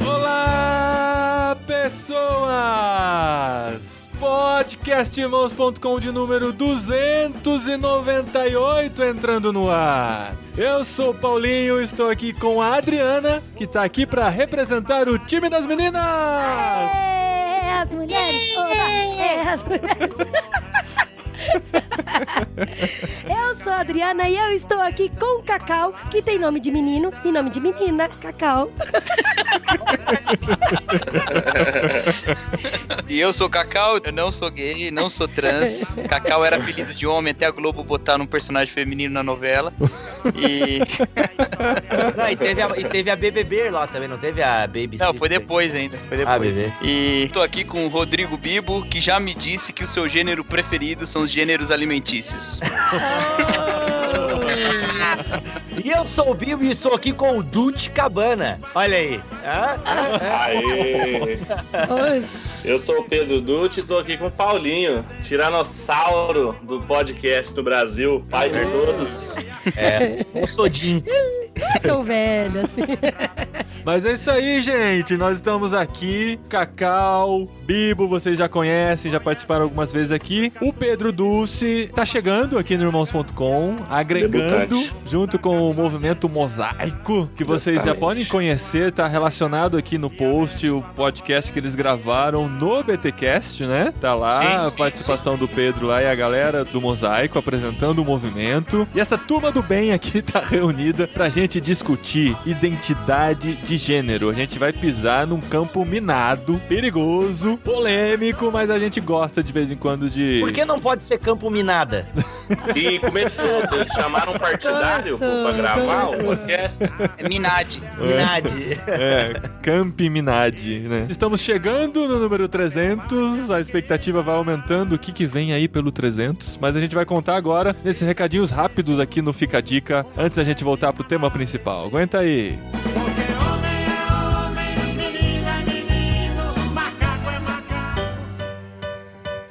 Olá, pessoas! Podcastirmãos.com de número 298 entrando no ar. Eu sou o Paulinho, estou aqui com a Adriana, que tá aqui pra representar o time das meninas! As mulheres! As mulheres! Eu sou a Adriana e eu estou aqui com o Cacau, que tem nome de menino e nome de menina, Cacau. E eu sou Cacau, eu não sou gay, não sou trans. Cacau era apelido de homem até a Globo botar num personagem feminino na novela. E... Não, e teve a BBB lá também, não teve a Baby? Não, foi depois ainda, foi depois. Bebê. E tô aqui com o Rodrigo Bibo, que já me disse que o seu gênero preferido são os gêneros alimentícios. E eu sou o Bibo e estou aqui com o Dulce Cabana. Olha aí. Aê! Eu sou o Pedro Dulce e estou aqui com o Paulinho, tiranossauro do podcast do Brasil, pai de todos. O Sodin. Não é tão velho assim. Mas é isso aí, gente. Nós estamos aqui. Cacau, Bibo, vocês já conhecem, já participaram algumas vezes aqui. O Pedro Dulce tá chegando aqui no Irmãos.com, agregando Debutante. junto com o movimento Mosaico, que vocês já podem conhecer, tá relacionado aqui no post, o podcast que eles gravaram no BTcast, né? Tá lá Sim, a sim, participação do Pedro lá e a galera do Mosaico apresentando o movimento. E essa turma do bem aqui tá reunida pra gente discutir identidade de gênero. A gente vai pisar num campo minado, perigoso, polêmico, mas a gente gosta de vez em quando de... Por que não pode ser campo minada? E começou, vocês chamaram um partidário pra gravar o podcast? Minade. Minade. Camp Minade, né? Estamos chegando no número 300, a expectativa vai aumentando, o que vem aí pelo 300, mas a gente vai contar agora nesses recadinhos rápidos aqui no Fica a Dica, antes da gente voltar pro tema principal. Aguenta aí!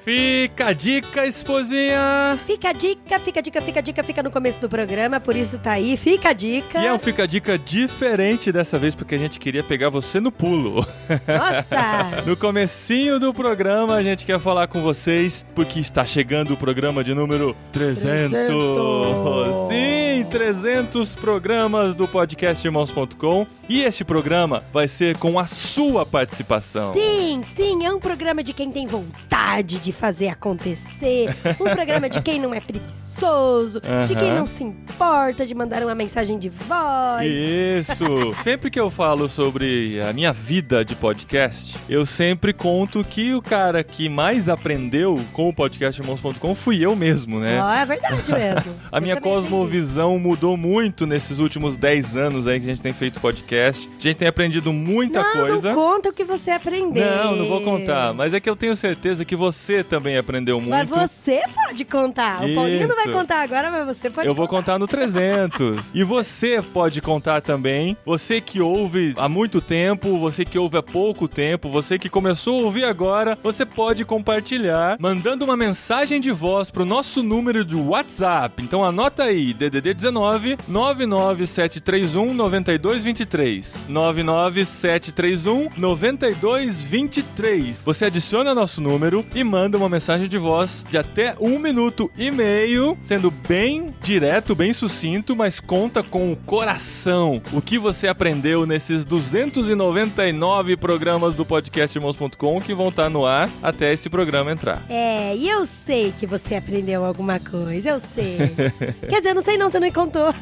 Fica a dica, esposinha! Fica a dica no começo do programa, por isso tá aí, fica a dica. E é um Fica a Dica diferente dessa vez, porque a gente queria pegar você no pulo. Nossa! No comecinho do programa, a gente quer falar com vocês, porque está chegando o programa de número 300. Sim, 300 programas do podcast Irmãos.com. E este programa vai ser com a sua participação. Sim, é um programa de quem tem vontade de fazer acontecer, um programa de quem não é preguiçoso, de quem não se importa de mandar uma mensagem de voz. Isso! Sempre que eu falo sobre a minha vida de podcast, eu sempre conto que o cara que mais aprendeu com o podcast Irmãos.com fui eu mesmo, né? É verdade mesmo. A minha cosmovisão mudou muito nesses últimos 10 anos aí que a gente tem feito podcast. A gente tem aprendido muita coisa. Não conta o que você aprendeu. Não vou contar. Mas é que eu tenho certeza que você também aprendeu muito. Mas você pode contar. O Paulinho não vai contar agora, mas você pode Eu vou contar no 300. E você pode contar também. Você que ouve há muito tempo, você que ouve há pouco tempo, você que começou a ouvir agora, você pode compartilhar mandando uma mensagem de voz pro nosso número de WhatsApp. Então anota aí, DDD 19 99731 9223. 99731 9223. Você adiciona nosso número e manda uma mensagem de voz de até 1 minuto e meio, sendo bem direto, bem sucinto, mas conta com o coração. O que você aprendeu nesses 299 programas do podcast Irmãos.com que vão estar no ar até esse programa entrar. E eu sei que você aprendeu alguma coisa, eu sei. Quer dizer, eu não sei não, você não me contou.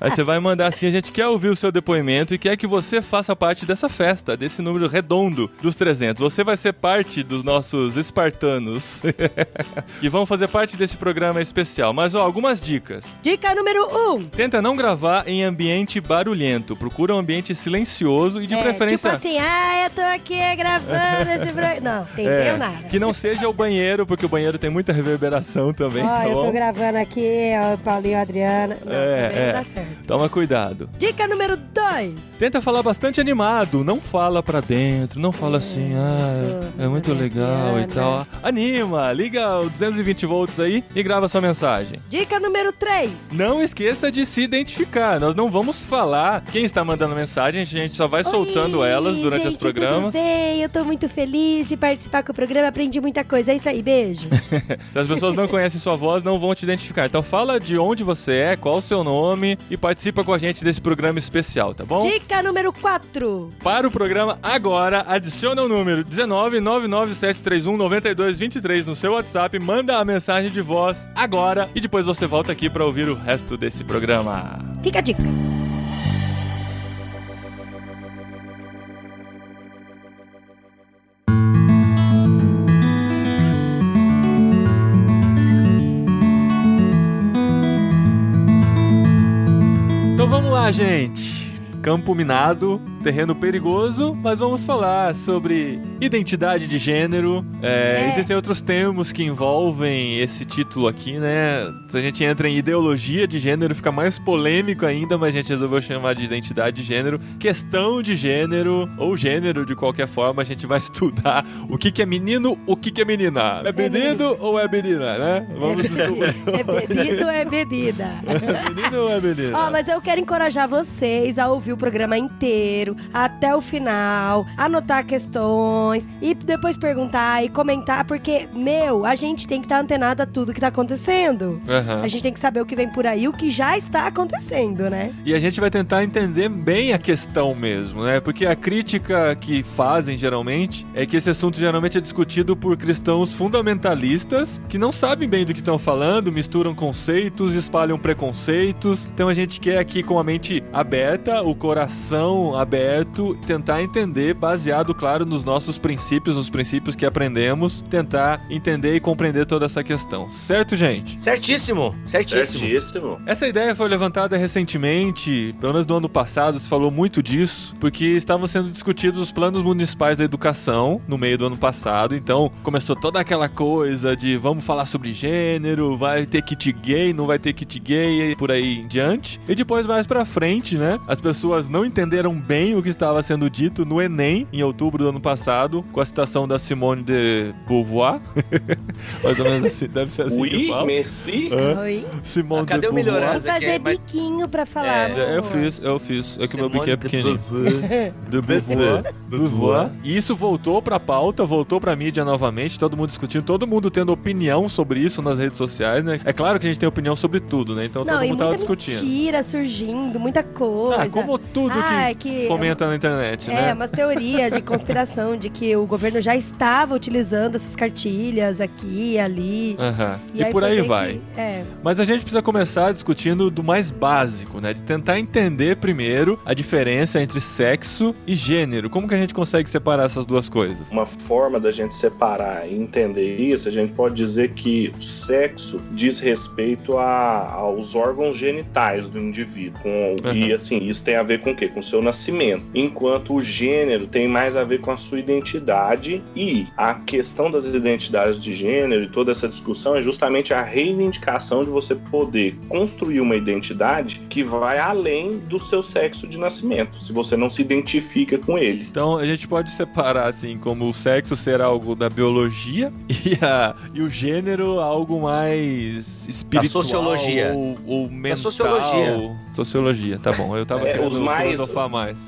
Aí você vai mandar assim, a gente quer ouvir o seu depoimento e quer que você faça parte dessa festa, desse número redondo dos 300. Você vai ser parte dos nossos espartanos que vão fazer parte desse programa especial. Mas, algumas dicas. Dica número 1. Tenta não gravar em ambiente barulhento. Procura um ambiente silencioso e de preferência... Tipo assim, eu tô aqui gravando esse programa. Não, entendeu nada. Que não seja o banheiro, porque o banheiro tem muita reverberação também, tá eu bom? tô gravando aqui, o Paulinho e a Adriana. Não, não dá certo. Toma cuidado. Dica número 2. Tenta falar bastante animado, não fala pra dentro, não fala assim, é muito legal e tal. Anima, liga o 220 volts aí e grava sua mensagem. Dica número 3. Não esqueça de se identificar. Nós não vamos falar quem está mandando mensagem, a gente só vai soltando elas durante os programas. Tudo bem? Eu tô muito feliz de participar com o programa, aprendi muita coisa. É isso aí, beijo. Se as pessoas não conhecem sua voz, não vão te identificar. Então fala de onde você é, qual o seu nome e participa com a gente desse programa especial, tá bom? Dica número 4. Para o programa agora, adiciona o número 19997319223 no seu WhatsApp, manda a mensagem de voz agora e depois você volta aqui para ouvir o resto desse programa. Fica a dica. Então vamos lá, gente. Campo minado, terreno perigoso, mas vamos falar sobre identidade de gênero. Existem outros termos que envolvem esse título aqui, né? Se a gente entra em ideologia de gênero, fica mais polêmico ainda, mas a gente resolveu chamar de identidade de gênero. Questão de gênero, ou gênero de qualquer forma, a gente vai estudar o que é menino, o que é menina. É menino ou é menina, né? Vamos descobrir. É menino ou é menina? É menino ou é menina? Mas eu quero encorajar vocês a ouvir o programa inteiro, até o final, anotar questões e depois perguntar e comentar, porque, a gente tem que estar antenado a tudo que tá acontecendo. Uhum. A gente tem que saber o que vem por aí, o que já está acontecendo, né? E a gente vai tentar entender bem a questão mesmo, né? Porque a crítica que fazem, geralmente, é que esse assunto geralmente é discutido por cristãos fundamentalistas que não sabem bem do que estão falando, misturam conceitos, espalham preconceitos. Então a gente quer aqui com a mente aberta, o coração aberto, tentar entender, baseado, claro, nos nossos princípios, nos princípios que aprendemos, tentar entender e compreender toda essa questão. Certo, gente? Certíssimo. Essa ideia foi levantada recentemente, pelo menos no ano passado, se falou muito disso, porque estavam sendo discutidos os planos municipais da educação no meio do ano passado, então começou toda aquela coisa de vamos falar sobre gênero, vai ter kit gay, não vai ter kit gay, e por aí em diante. E depois, mais pra frente, né, as pessoas não entenderam bem o que estava sendo dito no Enem, em outubro do ano passado, com a citação da Simone de Beauvoir. Mais ou menos assim, deve ser assim que fala. Merci. Oi? Simone Cadê de o Beauvoir. melhorar? Vou fazer biquinho pra falar, Eu fiz. É que o meu biquinho é pequenininho. De Beauvoir. E isso voltou pra pauta, voltou pra mídia novamente, todo mundo discutindo, todo mundo tendo opinião sobre isso nas redes sociais, né? É claro que a gente tem opinião sobre tudo, né? Então todo mundo tava discutindo. Mentira surgindo, muita coisa. Como tudo que fomenta na internet, né? Umas teorias de conspiração, de que o governo já estava utilizando essas cartilhas aqui e ali. E por aí vai. Mas a gente precisa começar discutindo do mais básico, né? De tentar entender primeiro a diferença entre sexo e gênero. Como que a gente consegue separar essas duas coisas? Uma forma da gente separar e entender isso, a gente pode dizer que o sexo diz respeito aos órgãos genitais do indivíduo. E assim, isso tem a ver com o quê? Com o seu nascimento. Enquanto o gênero tem mais a ver com a sua identidade, e a questão das identidades de gênero e toda essa discussão é justamente a reivindicação de você poder construir uma identidade que vai além do seu sexo de nascimento, se você não se identifica com ele. Então a gente pode separar assim, como o sexo ser algo da biologia e o gênero algo mais espiritual, da sociologia. Ou mental. Da Sociologia, tá bom. Eu tava querendo filosofar mais.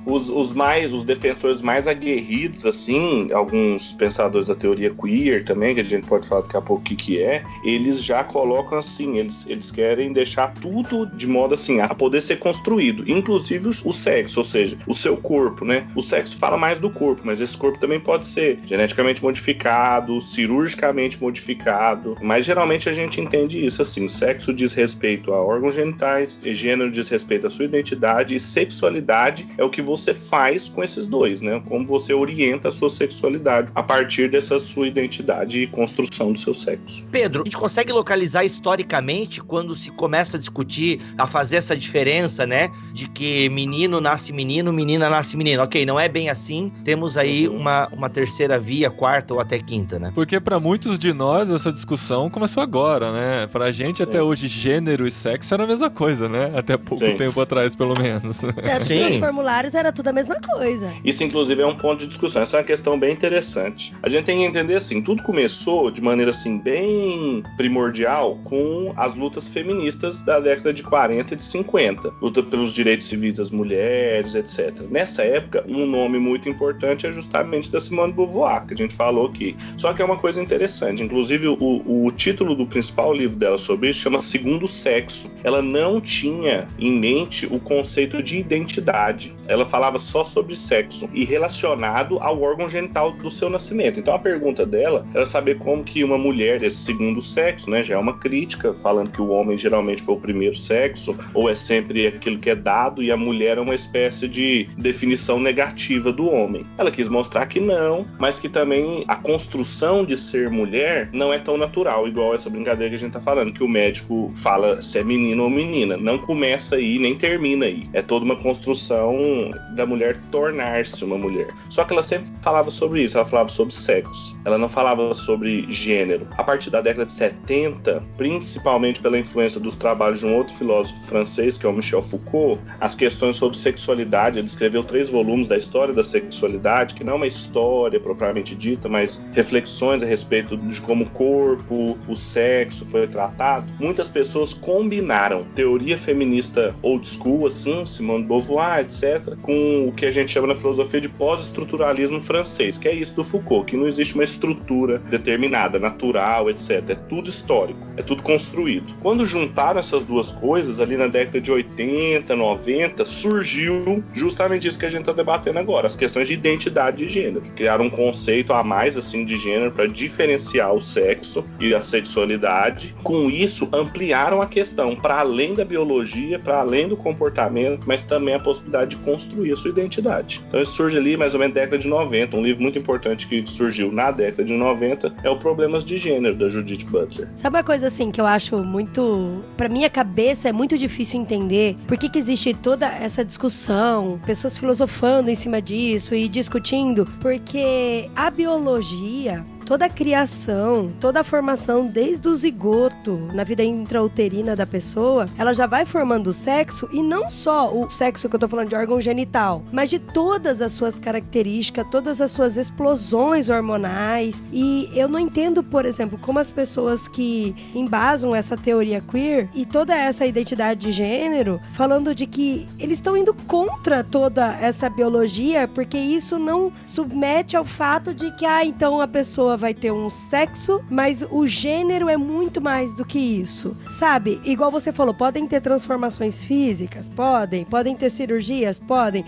Os defensores mais aguerridos, assim, alguns pensadores da teoria queer também, que a gente pode falar daqui a pouco o que é, eles já colocam assim, eles querem deixar tudo de modo assim, a poder ser construído, inclusive o sexo, ou seja, o seu corpo, né? O sexo fala mais do corpo, mas esse corpo também pode ser geneticamente modificado, cirurgicamente modificado, mas geralmente a gente entende isso assim, sexo diz respeito a órgãos genitais, gênero diz respeito à sua identidade, e sexualidade é o que você faz com esses dois, né? Como você orienta a sua sexualidade a partir dessa sua identidade e construção do seu sexo. Pedro, a gente consegue localizar historicamente quando se começa a discutir, a fazer essa diferença, né? De que menino nasce menino, menina nasce menino. Ok, não é bem assim. Temos aí uma terceira via, quarta ou até quinta, né? Porque para muitos de nós essa discussão começou agora, né? Pra gente até hoje gênero e sexo era a mesma coisa, né? Até pouco tempo atrás, pelo pelo menos. Tanto que os formulários era tudo a mesma coisa. Isso, inclusive, é um ponto de discussão. Essa é uma questão bem interessante. A gente tem que entender, assim, tudo começou de maneira, assim, bem primordial com as lutas feministas da década de 40 e de 50. Luta pelos direitos civis das mulheres, etc. Nessa época, um nome muito importante é justamente da Simone de Beauvoir, que a gente falou aqui. Só que é uma coisa interessante. Inclusive, o título do principal livro dela sobre isso chama Segundo Sexo. Ela não tinha em mente o conceito de identidade. Ela falava só sobre sexo e relacionado ao órgão genital do seu nascimento. Então a pergunta dela era saber como que uma mulher desse segundo sexo, né, já é uma crítica, falando que o homem geralmente foi o primeiro sexo, ou é sempre aquilo que é dado, e a mulher é uma espécie de definição negativa do homem. Ela quis mostrar que não, mas que também a construção de ser mulher não é tão natural, igual essa brincadeira que a gente tá falando, que o médico fala se é menino ou menina. Não começa aí, nem termina aí. É toda uma construção da mulher tornar-se uma mulher. Só que ela sempre falava sobre isso, ela falava sobre sexo. Ela não falava sobre gênero. A partir da década de 70, principalmente pela influência dos trabalhos de um outro filósofo francês, que é o Michel Foucault, as questões sobre sexualidade, ele escreveu 3 volumes da história da sexualidade, que não é uma história propriamente dita, mas reflexões a respeito de como o corpo, o sexo foi tratado. Muitas pessoas combinaram teoria feminista old school, assim, Simone de Beauvoir, etc., com o que a gente chama na filosofia de pós-estruturalismo francês, que é isso do Foucault, que não existe uma estrutura determinada, natural, etc. É tudo histórico, é tudo construído. Quando juntaram essas duas coisas, ali na década de 80, 90, surgiu justamente isso que a gente está debatendo agora, as questões de identidade de gênero. Criaram um conceito a mais, assim, de gênero para diferenciar o sexo e a sexualidade. Com isso, ampliaram a questão para além da biologia, para além do comportamento, mas também a possibilidade de construir a sua identidade. Então isso surge ali mais ou menos na década de 90. Um livro muito importante que surgiu na década de 90 é o Problemas de Gênero, da Judith Butler. Sabe uma coisa assim que eu acho muito... Pra minha cabeça é muito difícil entender por que existe toda essa discussão, pessoas filosofando em cima disso e discutindo, porque a biologia... Toda a criação, toda a formação desde o zigoto na vida intrauterina da pessoa, ela já vai formando o sexo, e não só o sexo que eu tô falando de órgão genital, mas de todas as suas características, todas as suas explosões hormonais. E eu não entendo, por exemplo, como as pessoas que embasam essa teoria queer e toda essa identidade de gênero, falando de que eles estão indo contra toda essa biologia, porque isso não submete ao fato de que, então a pessoa vai ter um sexo, mas o gênero é muito mais do que isso, sabe? Igual você falou, podem ter transformações físicas? Podem ter cirurgias? Pode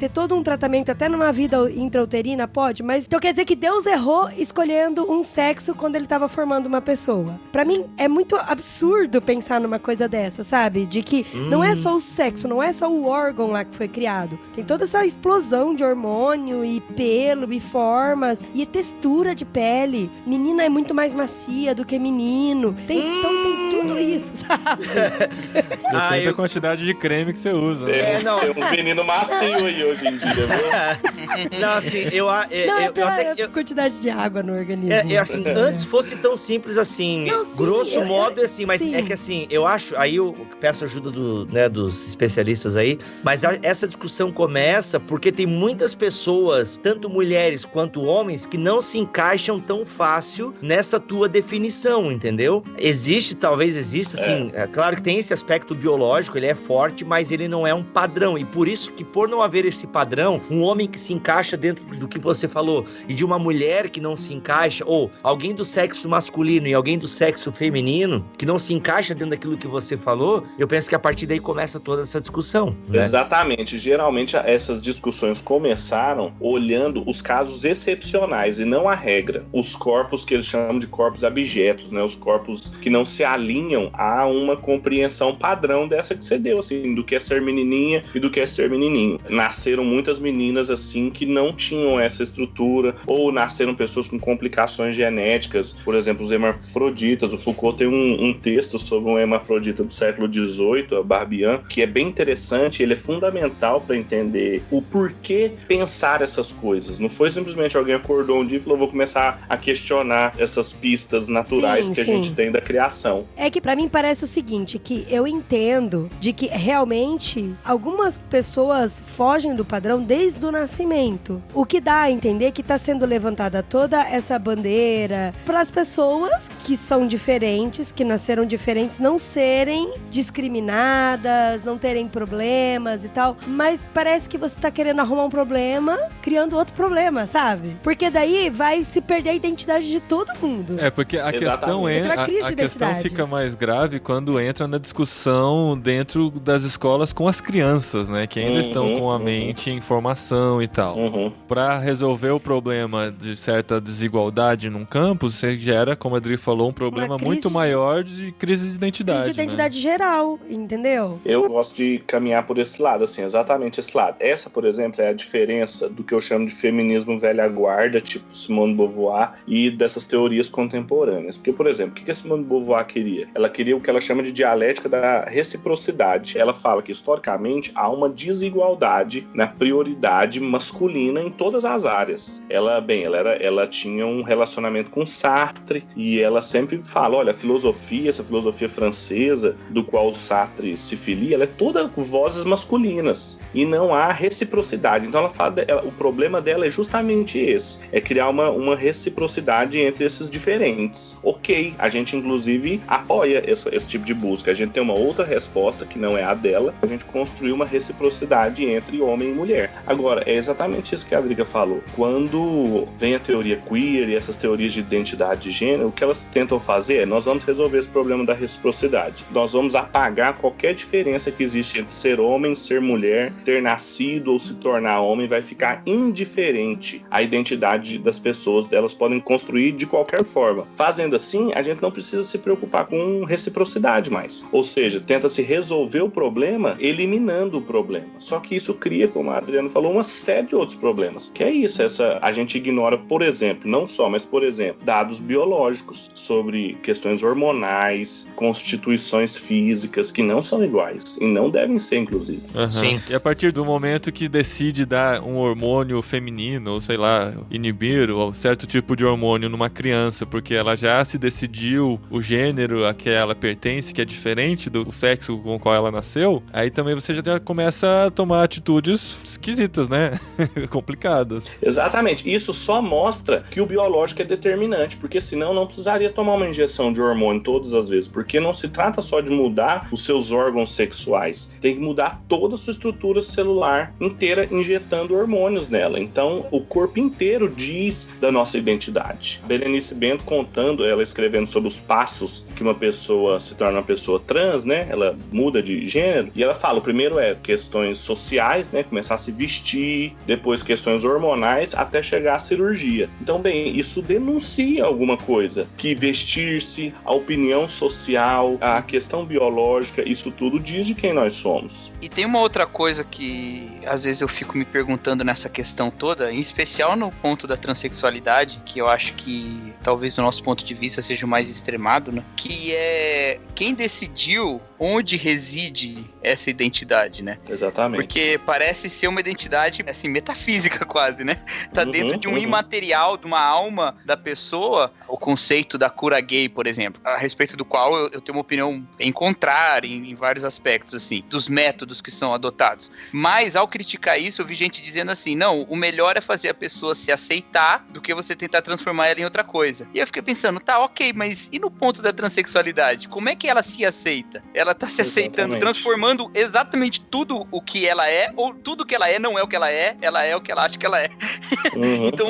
ter todo um tratamento até numa vida intrauterina? Pode, mas então quer dizer que Deus errou escolhendo um sexo quando ele estava formando uma pessoa. Pra mim, é muito absurdo pensar numa coisa dessa, sabe? De que não é só o sexo, não é só o órgão lá que foi criado. Tem toda essa explosão de hormônio e pelo e formas e textura de pele. Menina é muito mais macia do que menino. Então tem tudo isso, sabe? Depende da quantidade de creme que você usa. Tem uns meninos macios aí hoje em dia, viu? Não, assim, pela quantidade de água no organismo. Assim, antes fosse tão simples assim, não, sim, grosso modo, assim, mas sim. É que assim, eu acho, aí eu peço ajuda dos especialistas aí, mas essa discussão começa porque tem muitas pessoas, tanto mulheres quanto homens, que não se encaixam tão fácil nessa tua definição, entendeu? Talvez exista, assim, é claro que tem esse aspecto biológico, ele é forte, mas ele não é um padrão, e por isso que, por não haver esse padrão, um homem que se encaixa dentro do que você falou, e de uma mulher que não se encaixa, ou alguém do sexo masculino e alguém do sexo feminino, que não se encaixa dentro daquilo que você falou, eu penso que a partir daí começa toda essa discussão, né? Exatamente, geralmente essas discussões começaram olhando os casos excepcionais e não a regra, os corpos que eles chamam de corpos abjetos, né? Os corpos que não se alinham a uma compreensão padrão dessa que você deu, assim, do que é ser menininha e do que é ser menininho. Nasceram muitas meninas, assim, que não tinham essa estrutura, ou nasceram pessoas com complicações genéticas, por exemplo, os hermafroditas. O Foucault tem um texto sobre um hermafrodita do século XVIII, a Barbian, que é bem interessante, ele é fundamental para entender o porquê pensar essas coisas. Não foi simplesmente alguém acordou um dia e falou, vou começar a questionar essas pistas naturais que a gente tem da criação. É que pra mim parece acontece o seguinte, que eu entendo de que realmente algumas pessoas fogem do padrão desde o nascimento. O que dá a entender que tá sendo levantada toda essa bandeira para as pessoas que são diferentes, que nasceram diferentes, não serem discriminadas, não terem problemas e tal. Mas parece que você tá querendo arrumar um problema, criando outro problema, sabe? Porque daí vai se perder a identidade de todo mundo. É, porque a questão a questão fica mais grave quando entra na discussão dentro das escolas com as crianças, né? Que ainda estão com a mente em formação e tal. Pra resolver o problema de certa desigualdade num campus, você gera, como a Adri falou, um problema muito maior de crise de identidade. Crise de identidade geral, entendeu? Eu gosto de caminhar por esse lado, assim, exatamente esse lado. Essa, por exemplo, é a diferença do que eu chamo de feminismo velha guarda, tipo Simone de Beauvoir, e dessas teorias contemporâneas. Porque, por exemplo, o que a Simone de Beauvoir queria? Ela queria o que ela chama de dialética da reciprocidade. Ela fala que, historicamente, há uma desigualdade na prioridade masculina em todas as áreas. Ela tinha um relacionamento com Sartre, e ela sempre fala, olha, essa filosofia francesa, do qual Sartre se filia, ela é toda vozes masculinas, e não há reciprocidade. Então ela fala, o problema dela é justamente esse, é criar uma reciprocidade entre esses diferentes. Ok, a gente inclusive apoia esse tipo de busca, a gente tem uma outra resposta que não é a dela, a gente construir uma reciprocidade entre homem e mulher. Agora, é exatamente isso que a Adriga falou. Quando vem a teoria queer e essas teorias de identidade de gênero, o que elas tentam fazer é, nós vamos resolver esse problema da reciprocidade. Nós vamos apagar qualquer diferença que existe entre ser homem, ser mulher, ter nascido ou se tornar homem, vai ficar indiferente à identidade das pessoas, elas podem construir de qualquer forma. Fazendo assim, a gente não precisa se preocupar com reciprocidade mais. Ou seja, tenta-se resolver o problema eliminando o problema. Só que isso cria, como a Adriana falou, uma série de outros problemas. Que é isso, a gente ignora, por exemplo, não só, mas por exemplo, dados biológicos sobre questões hormonais, constituições físicas que não são iguais e não devem ser, inclusive. Sim. E a partir do momento que decide dar um hormônio feminino, ou sei lá, inibir um certo tipo de hormônio numa criança, porque ela já se decidiu o gênero a que ela pertence, que é diferente do sexo com o qual ela nasceu, aí também você já começa a tomar atitudes esquisitas, né? Complicadas. Exatamente. Isso só mostra que o biológico é determinante, porque senão não precisaria tomar uma injeção de hormônio todas as vezes, porque não se trata só de mudar os seus órgãos sexuais, tem que mudar toda a sua estrutura celular inteira injetando hormônios nela. Então, o corpo inteiro diz da nossa identidade. Berenice Bento contando, ela escrevendo sobre os passos que uma pessoa se torna uma pessoa trans, né? Ela muda de gênero, e ela fala, o primeiro é questões sociais, né? Começar a se vestir, depois questões hormonais, até chegar à cirurgia. Então, bem, isso denuncia alguma coisa, que vestir-se, a opinião social, a questão biológica, isso tudo diz de quem nós somos. E tem uma outra coisa que às vezes eu fico me perguntando nessa questão toda, em especial no ponto da transexualidade, que eu acho que talvez do nosso ponto de vista seja o mais extremado, né? Que é quem decidiu onde reside essa identidade, né? Exatamente. Porque parece ser uma identidade, assim, metafísica quase, né? Tá dentro de um imaterial, de uma alma da pessoa, o conceito da cura gay, por exemplo, a respeito do qual eu tenho uma opinião em contrário em vários aspectos, assim, dos métodos que são adotados. Mas, ao criticar isso, eu vi gente dizendo assim, não, o melhor é fazer a pessoa se aceitar do que você tentar transformar ela em outra coisa. E eu fiquei pensando, tá, ok, mas e no ponto da transexualidade? Como é que ela se aceita? Ela tá se aceitando, transformando exatamente tudo o que ela é, ou tudo que ela é não é o que ela é o que ela acha que ela é. Então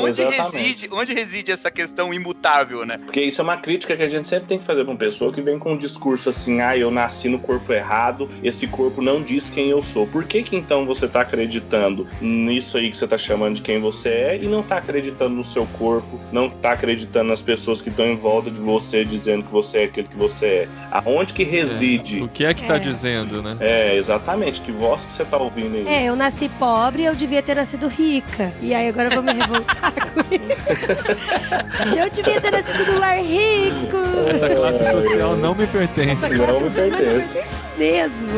onde reside essa questão imutável, né? Porque isso é uma crítica que a gente sempre tem que fazer pra uma pessoa que vem com um discurso assim, eu nasci no corpo errado, esse corpo não diz quem eu sou. Por que então você tá acreditando nisso aí que você tá chamando de quem você é e não tá acreditando no seu corpo, não tá acreditando nas pessoas que estão em volta de você dizendo que você é aquilo que você é? Aonde que reside? O que é que tá dizendo, né? Exatamente, que voz que você tá ouvindo aí? Eu nasci pobre, eu devia ter nascido rica. E aí agora eu vou me revoltar com isso. Eu devia ter nascido num lar rico. Essa classe social não me pertence. Essa classe social não me pertence mesmo.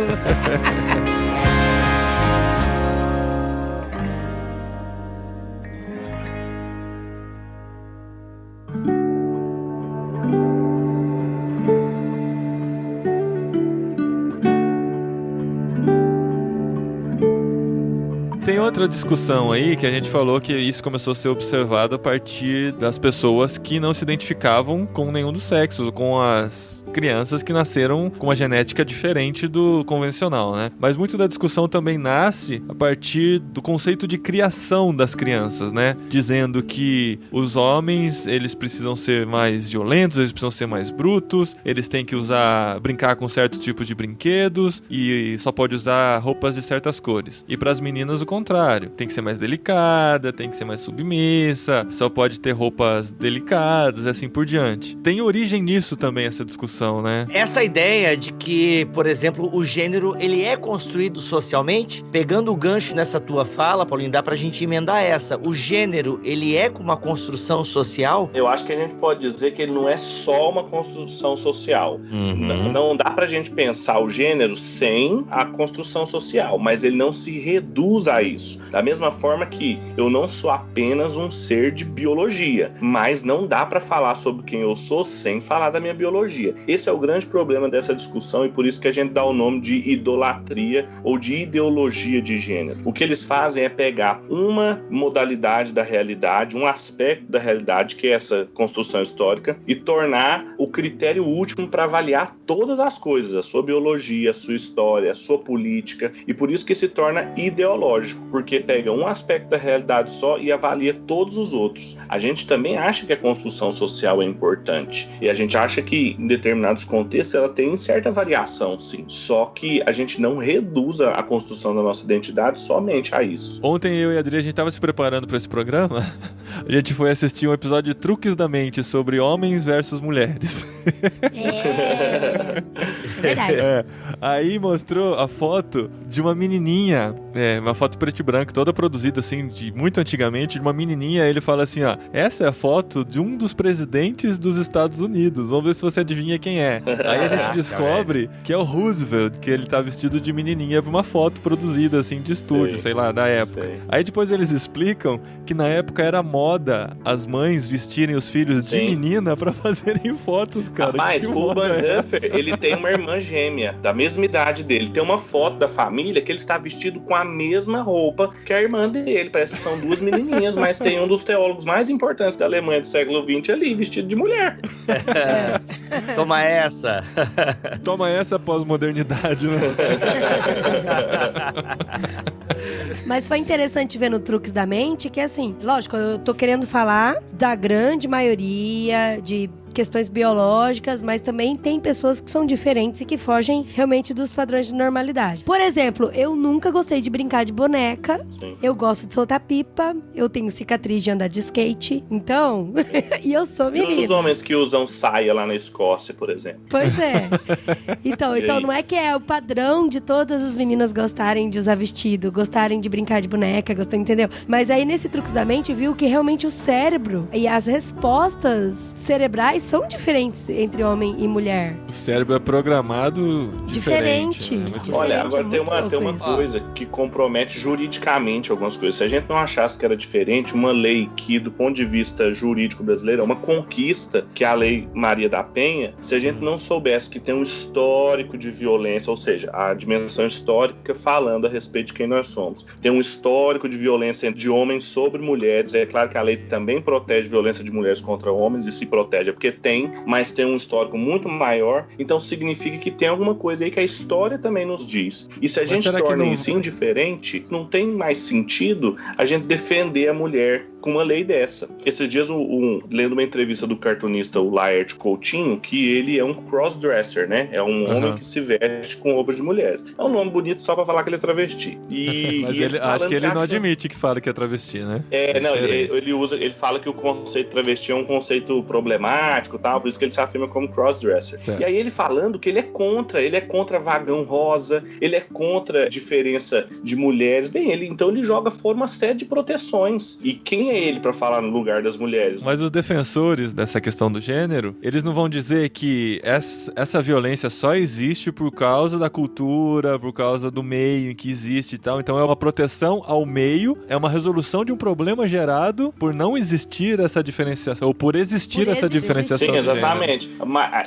tem outra discussão aí que a gente falou que isso começou a ser observado a partir das pessoas que não se identificavam com nenhum dos sexos, com as crianças que nasceram com uma genética diferente do convencional, né? Mas muito da discussão também nasce a partir do conceito de criação das crianças, né? Dizendo que os homens, eles precisam ser mais violentos, eles precisam ser mais brutos, eles têm que brincar com certos tipos de brinquedos e só pode usar roupas de certas cores. E para as meninas o contrário, tem que ser mais delicada, tem que ser mais submissa, só pode ter roupas delicadas e assim por diante. Tem origem nisso também essa discussão, né? Essa ideia de que, por exemplo, o gênero, ele é construído socialmente, pegando o gancho nessa tua fala, Paulinho, dá pra gente emendar essa. O gênero, ele é uma construção social? Eu acho que a gente pode dizer que ele não é só uma construção social. Não dá pra gente pensar o gênero sem a construção social, mas ele não se reduz a isso. Da mesma forma que eu não sou apenas um ser de biologia, mas não dá pra falar sobre quem eu sou sem falar da minha biologia. Esse é o grande problema dessa discussão e por isso que a gente dá o nome de idolatria ou de ideologia de gênero. O que eles fazem é pegar uma modalidade da realidade, um aspecto da realidade, que é essa construção histórica, e tornar o critério último para avaliar todas as coisas, a sua biologia, a sua história, a sua política, e por isso que se torna ideológico, porque pega um aspecto da realidade só e avalia todos os outros. A gente também acha que a construção social é importante, e a gente acha que em determinados contextos ela tem certa variação, sim, só que a gente não reduz a construção da nossa identidade somente a isso. Ontem eu e a Adri, a gente estava se preparando para esse programa, a gente foi assistir um episódio de Truques da Mente sobre homens versus mulheres. É verdade. Aí mostrou a foto de uma menininha, uma foto preto e branco, toda produzida assim, de muito antigamente, de uma menininha. Aí ele fala assim, ó, essa é a foto de um dos presidentes dos Estados Unidos, vamos ver se você adivinha quem é. Aí a gente descobre que é o Roosevelt, que ele tá vestido de menininha, uma foto produzida assim de estúdio, sei lá, da época. Aí depois eles explicam que na época era moda as mães vestirem os filhos de menina pra fazerem fotos, cara. Mas o Urban Duffer, ele tem uma irmã gêmea da mesma idade dele. Tem uma foto da família que ele está vestido com a mesma roupa que a irmã dele. Parece que são duas menininhas, mas tem um dos teólogos mais importantes da Alemanha do século XX ali, vestido de mulher. Toma essa. Toma essa pós-modernidade, né? Mas foi interessante ver no Truques da Mente que, assim, lógico, eu tô querendo falar da grande maioria de questões biológicas, mas também tem pessoas que são diferentes e que fogem realmente dos padrões de normalidade. Por exemplo, eu nunca gostei de brincar de boneca. Sim. Eu gosto de soltar pipa, eu tenho cicatriz de andar de skate, então, e eu sou menina. E os homens que usam saia lá na Escócia, por exemplo. Pois é. Então não é que é o padrão de todas as meninas gostarem de usar vestido, gostarem de brincar de boneca, entendeu? Mas aí nesse Truques da Mente viu que realmente o cérebro e as respostas cerebrais são diferentes entre homem e mulher. O cérebro é programado diferente. Né? Olha, agora tem uma coisa que compromete juridicamente algumas coisas. Se a gente não achasse que era diferente, uma lei que, do ponto de vista jurídico brasileiro, é uma conquista, que é a Lei Maria da Penha, se a gente não soubesse que tem um histórico de violência, ou seja, a dimensão histórica falando a respeito de quem nós somos. Tem um histórico de violência de homens sobre mulheres. É claro que a lei também protege violência de mulheres contra homens, e se protege porque tem, mas tem um histórico muito maior, então significa que tem alguma coisa aí que a história também nos diz. E se a gente torna isso indiferente, não tem mais sentido a gente defender a mulher com uma lei dessa. Esses dias, lendo uma entrevista do cartunista, o Laerte Coutinho, que ele é um crossdresser, né? É um homem que se veste com roupas de mulheres. É um nome bonito só pra falar que ele é travesti. Mas ele acho que ele não admite que fala que é travesti, né? Ele fala que o conceito travesti é um conceito problemático, tal, por isso que ele se afirma como crossdresser. Certo. E aí ele falando que ele é contra vagão rosa, ele é contra a diferença de mulheres. Bem, então ele joga fora uma série de proteções. E quem é ele pra falar no lugar das mulheres? Mas os defensores dessa questão do gênero, eles não vão dizer que essa violência só existe por causa da cultura, por causa do meio em que existe e tal. Então é uma proteção ao meio, é uma resolução de um problema gerado por não existir essa diferenciação, ou por existir essa diferenciação. Sim, exatamente.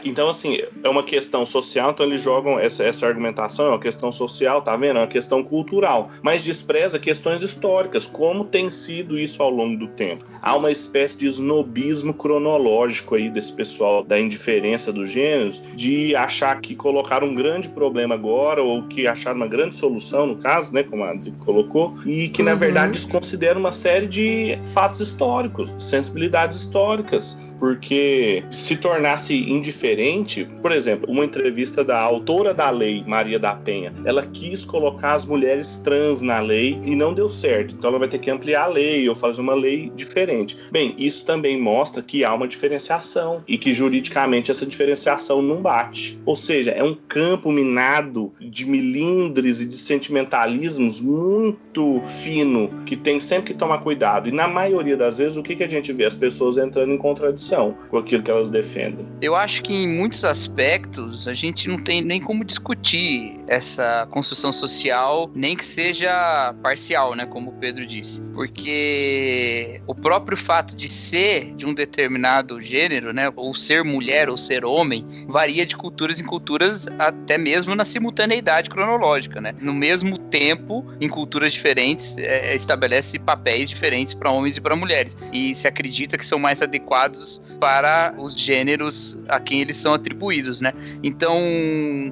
Então, assim, é uma questão social, então eles jogam essa argumentação, é uma questão social, tá vendo? É uma questão cultural, mas despreza questões históricas, como tem sido isso ao longo do tempo. Há uma espécie de snobismo cronológico aí desse pessoal da indiferença dos gêneros, de achar que colocaram um grande problema agora, ou que acharam uma grande solução, no caso, né, como a Adri colocou, e que, na verdade, desconsideram uma série de fatos históricos, sensibilidades históricas, porque se tornasse indiferente, por exemplo, uma entrevista da autora da lei, Maria da Penha, ela quis colocar as mulheres trans na lei e não deu certo, então ela vai ter que ampliar a lei ou fazer uma lei diferente. Bem, isso também mostra que há uma diferenciação e que juridicamente essa diferenciação não bate, ou seja, é um campo minado de milindres e de sentimentalismos muito fino, que tem sempre que tomar cuidado, e na maioria das vezes o que a gente vê? As pessoas entrando em contradição com aquilo que elas defendem. Eu acho que em muitos aspectos a gente não tem nem como discutir essa construção social, nem que seja parcial, né, como o Pedro disse, porque o próprio fato de ser de um determinado gênero, né, ou ser mulher ou ser homem, varia de culturas em culturas, até mesmo na simultaneidade cronológica, né? No mesmo tempo, em culturas diferentes, estabelece papéis diferentes para homens e para mulheres, e se acredita que são mais adequados para os gêneros a quem eles são atribuídos, né? Então,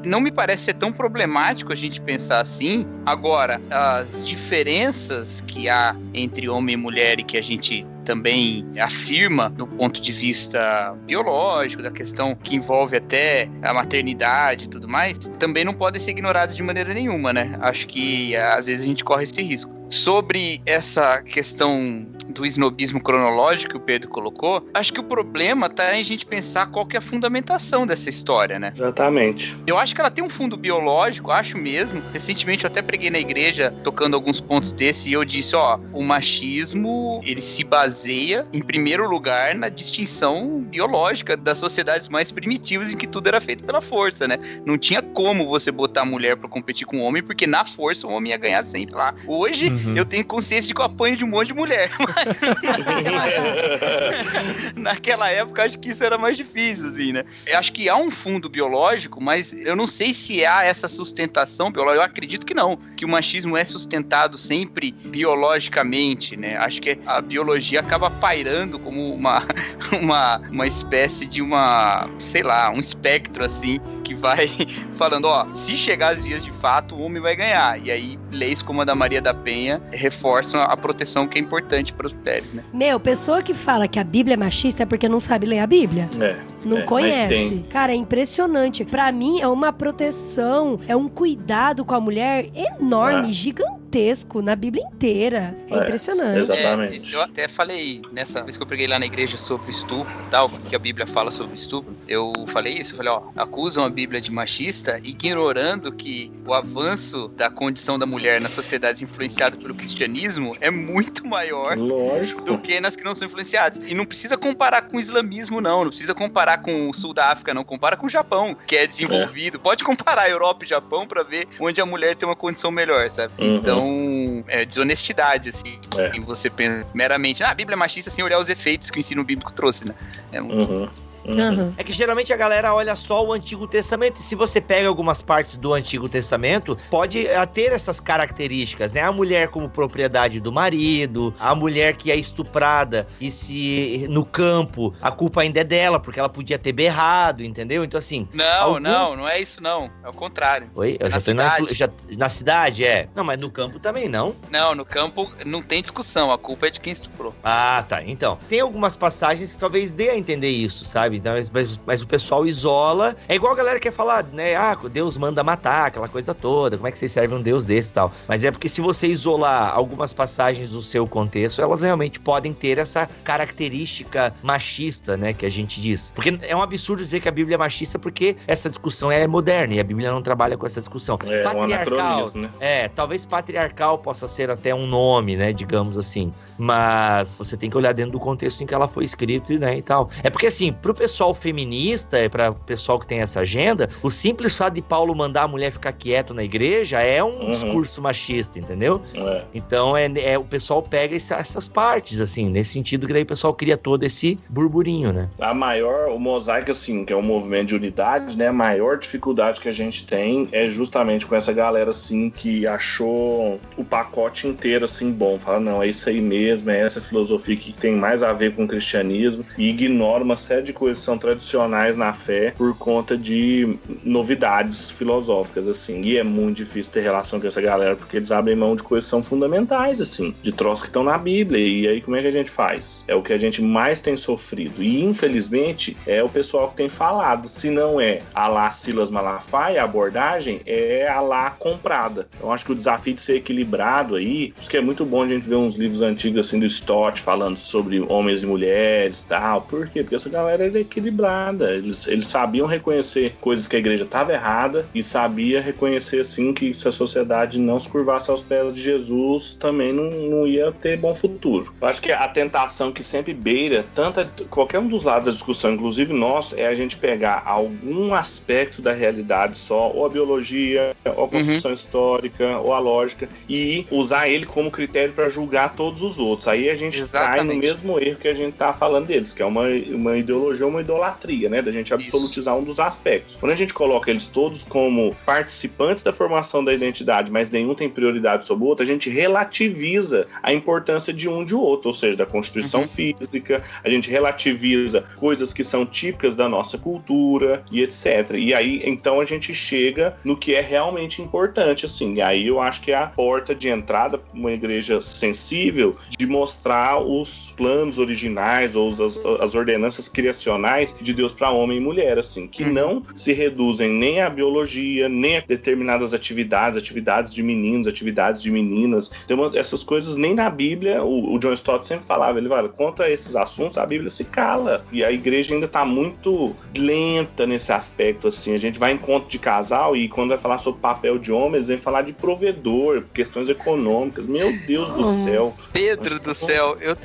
não me parece ser tão problemático a gente pensar assim. Agora, as diferenças que há entre homem e mulher e que a gente também afirma do ponto de vista biológico, da questão que envolve até a maternidade e tudo mais, também não podem ser ignoradas de maneira nenhuma, né? Acho que às vezes a gente corre esse risco. Sobre essa questão do snobismo cronológico que o Pedro colocou, acho que o problema tá em a gente pensar qual que é a fundamentação dessa história, né? Exatamente. Eu acho que ela tem um fundo biológico, acho mesmo. Recentemente eu até preguei na igreja tocando alguns pontos desse e eu disse, o machismo, ele se baseia, em primeiro lugar, na distinção biológica das sociedades mais primitivas em que tudo era feito pela força, né? Não tinha como você botar a mulher pra competir com o homem, porque na força o homem ia ganhar sempre lá. Hoje, eu tenho consciência de que eu apanho de um monte de mulher. Naquela época, acho que isso era mais difícil, assim, né? Eu acho que há um fundo biológico, mas eu não sei se há essa sustentação biológica. Eu acredito que não, que o machismo é sustentado sempre biologicamente, né? Acho que a biologia acaba pairando como uma espécie de sei lá, um espectro, assim, que vai falando, se chegar às vias de fato, o homem vai ganhar. E aí, leis como a da Maria da Penha reforçam a proteção que é importante para as mulheres, né? Pessoa que fala que a Bíblia é machista é porque não sabe ler a Bíblia. Não conhece. Cara, é impressionante. Pra mim, é uma proteção, é um cuidado com a mulher enorme, gigantesco, na Bíblia inteira. É impressionante. Exatamente. Eu até falei, nessa vez que eu preguei lá na igreja sobre estupro e tal, que a Bíblia fala sobre estupro, eu falei isso, eu falei, acusam a Bíblia de machista, ignorando que o avanço da condição da mulher nas sociedades influenciadas pelo cristianismo é muito maior do que nas que não são influenciadas. E não precisa comparar com o islamismo, não precisa comparar com o sul da África, não, compara com o Japão, que é desenvolvido. Pode comparar a Europa e Japão pra ver onde a mulher tem uma condição melhor, sabe? Então, é desonestidade, assim, em você pensa meramente, a Bíblia é machista sem olhar os efeitos que o ensino bíblico trouxe, né? É muito... É que geralmente a galera olha só o Antigo Testamento, e se você pega algumas partes do Antigo Testamento, pode ter essas características, né? A mulher como propriedade do marido, a mulher que é estuprada e se no campo a culpa ainda é dela, porque ela podia ter berrado, entendeu? Então assim... Não é isso não, é o contrário. Oi? Eu já tô na cidade, Não, mas no campo também não. Não, no campo não tem discussão, a culpa é de quem estuprou. Ah, tá, então. Tem algumas passagens que talvez dê a entender isso, sabe? sabe? Mas o pessoal isola. É igual a galera quer falar, né? Ah, Deus manda matar, aquela coisa toda. Como é que vocês servem um Deus desse e tal? Mas é porque se você isolar algumas passagens do seu contexto, elas realmente podem ter essa característica machista, né? Que a gente diz. Porque é um absurdo dizer que a Bíblia é machista, porque essa discussão é moderna e a Bíblia não trabalha com essa discussão. É um anacronismo, né? Talvez patriarcal possa ser até um nome, né? Digamos assim. Mas você tem que olhar dentro do contexto em que ela foi escrita, né? E tal. É porque, assim, pro pessoal feminista, para o pessoal que tem essa agenda, o simples fato de Paulo mandar a mulher ficar quieta na igreja é um discurso machista, entendeu? Então, o pessoal pega essas partes, assim, nesse sentido que daí o pessoal cria todo esse burburinho, né? O mosaico, assim, que é um movimento de unidade, né? A maior dificuldade que a gente tem é justamente com essa galera, assim, que achou o pacote inteiro, assim, bom. Fala, não, é isso aí mesmo, é essa filosofia que tem mais a ver com o cristianismo, e ignora uma série de coisas que são tradicionais na fé por conta de novidades filosóficas, assim. E é muito difícil ter relação com essa galera, porque eles abrem mão de coisas que são fundamentais, assim, de troços que estão na Bíblia. E aí, como é que a gente faz? É o que a gente mais tem sofrido. E, infelizmente, é o pessoal que tem falado. Se não é a lá Silas Malafaia, a abordagem é a lá comprada. Eu acho que o desafio de ser equilibrado aí, por isso que é muito bom a gente ver uns livros antigos, assim, do Stott, falando sobre homens e mulheres e tal. Por quê? Porque essa galera era equilibrada. Eles sabiam reconhecer coisas que a igreja estava errada e sabia reconhecer, assim, que se a sociedade não se curvasse aos pés de Jesus, também não ia ter bom futuro. Eu acho que a tentação que sempre beira, qualquer um dos lados da discussão, inclusive nós, é a gente pegar algum aspecto da realidade só, ou a biologia, ou a construção histórica, ou a lógica, e usar ele como critério para julgar todos os outros. Aí a gente cai no mesmo erro que a gente tá falando deles, que é uma ideologia, uma idolatria, né? Da gente absolutizar um dos aspectos. Quando a gente coloca eles todos como participantes da formação da identidade, mas nenhum tem prioridade sobre o outro, a gente relativiza a importância de um de outro, ou seja, da constituição física, a gente relativiza coisas que são típicas da nossa cultura e etc. E aí, então, a gente chega no que é realmente importante, assim. E aí eu acho que é a porta de entrada para uma igreja sensível de mostrar os planos originais ou as ordenanças criacionais de Deus para homem e mulher, assim, que não se reduzem nem à biologia, nem a determinadas atividades de meninos, atividades de meninas. Então, essas coisas nem na Bíblia, o John Stott sempre falava, ele fala, contra esses assuntos, a Bíblia se cala. E a igreja ainda está muito lenta nesse aspecto, assim. A gente vai em encontro de casal e quando vai falar sobre papel de homem, eles vêm falar de provedor, questões econômicas. Meu Deus do céu. Pedro do céu, eu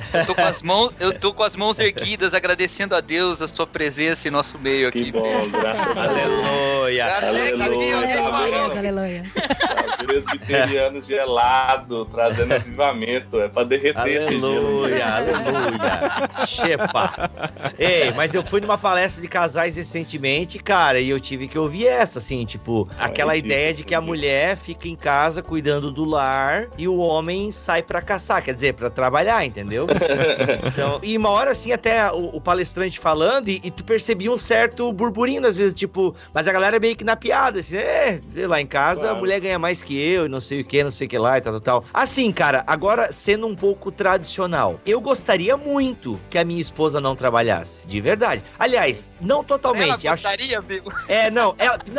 tô com as mãos erguidas, agradecendo a Deus a sua presença em nosso meio aqui. Que bom, graças a Deus. Aleluia. Aleluia. Presbiteriano gelado, trazendo avivamento, é pra derreter esse gelo. Aleluia. Chepa. Ei, mas eu fui numa palestra de casais recentemente, cara, e eu tive que ouvir essa, assim, tipo, aquela ideia de que a mulher fica em casa cuidando do lar e o homem sai pra caçar, quer dizer, pra trabalhar, entendeu? Então, e uma hora, assim, até o palestrante falando, e tu percebia um certo burburinho, às vezes, tipo, mas a galera meio que na piada, assim, lá em casa, claro, a mulher ganha mais que eu, e não sei o que lá, e tal. Assim, cara, agora, sendo um pouco tradicional, eu gostaria muito que a minha esposa não trabalhasse, de verdade. Aliás, não totalmente. Ela gostaria, amigo? Não,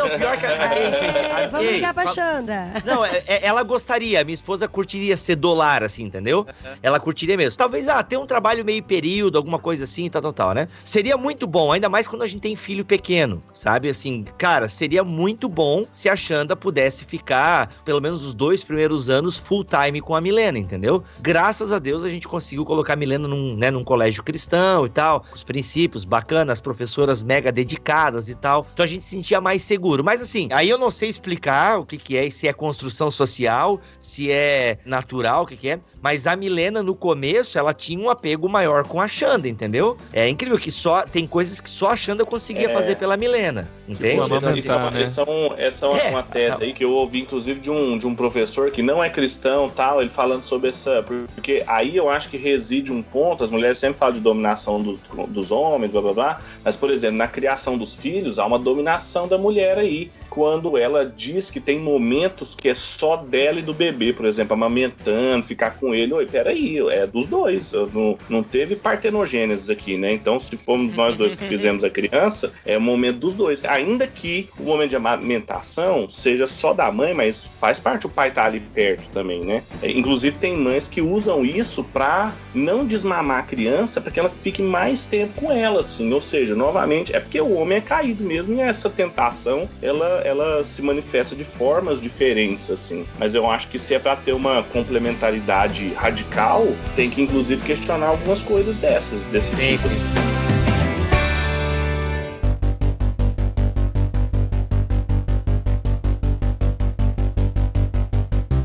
pior que gente. Vamos ligar pra Xanda. Não, ela gostaria, minha esposa curtiria ser dolar, assim, entendeu? Ela curtiria mesmo. Talvez, ter um trabalho meio período, alguma coisa assim, tal, né? Seria muito bom, ainda mais quando a gente tem filho pequeno, sabe? Assim, cara, seria muito bom se a Xanda pudesse ficar, pelo menos os 2 primeiros anos, full time com a Milena, entendeu? Graças a Deus a gente conseguiu colocar a Milena num colégio cristão e tal, os princípios bacanas, as professoras mega dedicadas e tal, então a gente se sentia mais seguro. Mas assim, aí eu não sei explicar o que é, se é construção social, se é natural, o que é, mas a Milena no começo, ela tinha um apego maior com a Xanda, entendeu? É incrível que tem coisas que só a Xanda conseguia fazer pela Milena, entende? Essa é uma tese aí que eu ouvi, inclusive, de um um professor que não é cristão, tal, ele falando sobre essa... Porque aí eu acho que reside um ponto, as mulheres sempre falam de dominação dos homens, blá, blá, blá, mas, por exemplo, na criação dos filhos, há uma dominação da mulher aí, quando ela diz que tem momentos que é só dela e do bebê, por exemplo, amamentando, ficar com ele. Oi, peraí, é dos dois, não teve partenogênese aqui, né? Então, se fomos nós dois que fizemos a criança, é o momento dos dois. Ainda que o momento de amamentação seja só da mãe, mas faz parte, o pai tá ali perto também, né? Inclusive, tem mães que usam isso pra não desmamar a criança, para que ela fique mais tempo com ela, assim. Ou seja, novamente, é porque o homem é caído mesmo, e essa tentação, ela se manifesta de formas diferentes, assim. Mas eu acho que se é pra ter uma complementaridade radical, tem que, inclusive, questionar algumas coisas desse tipo, assim.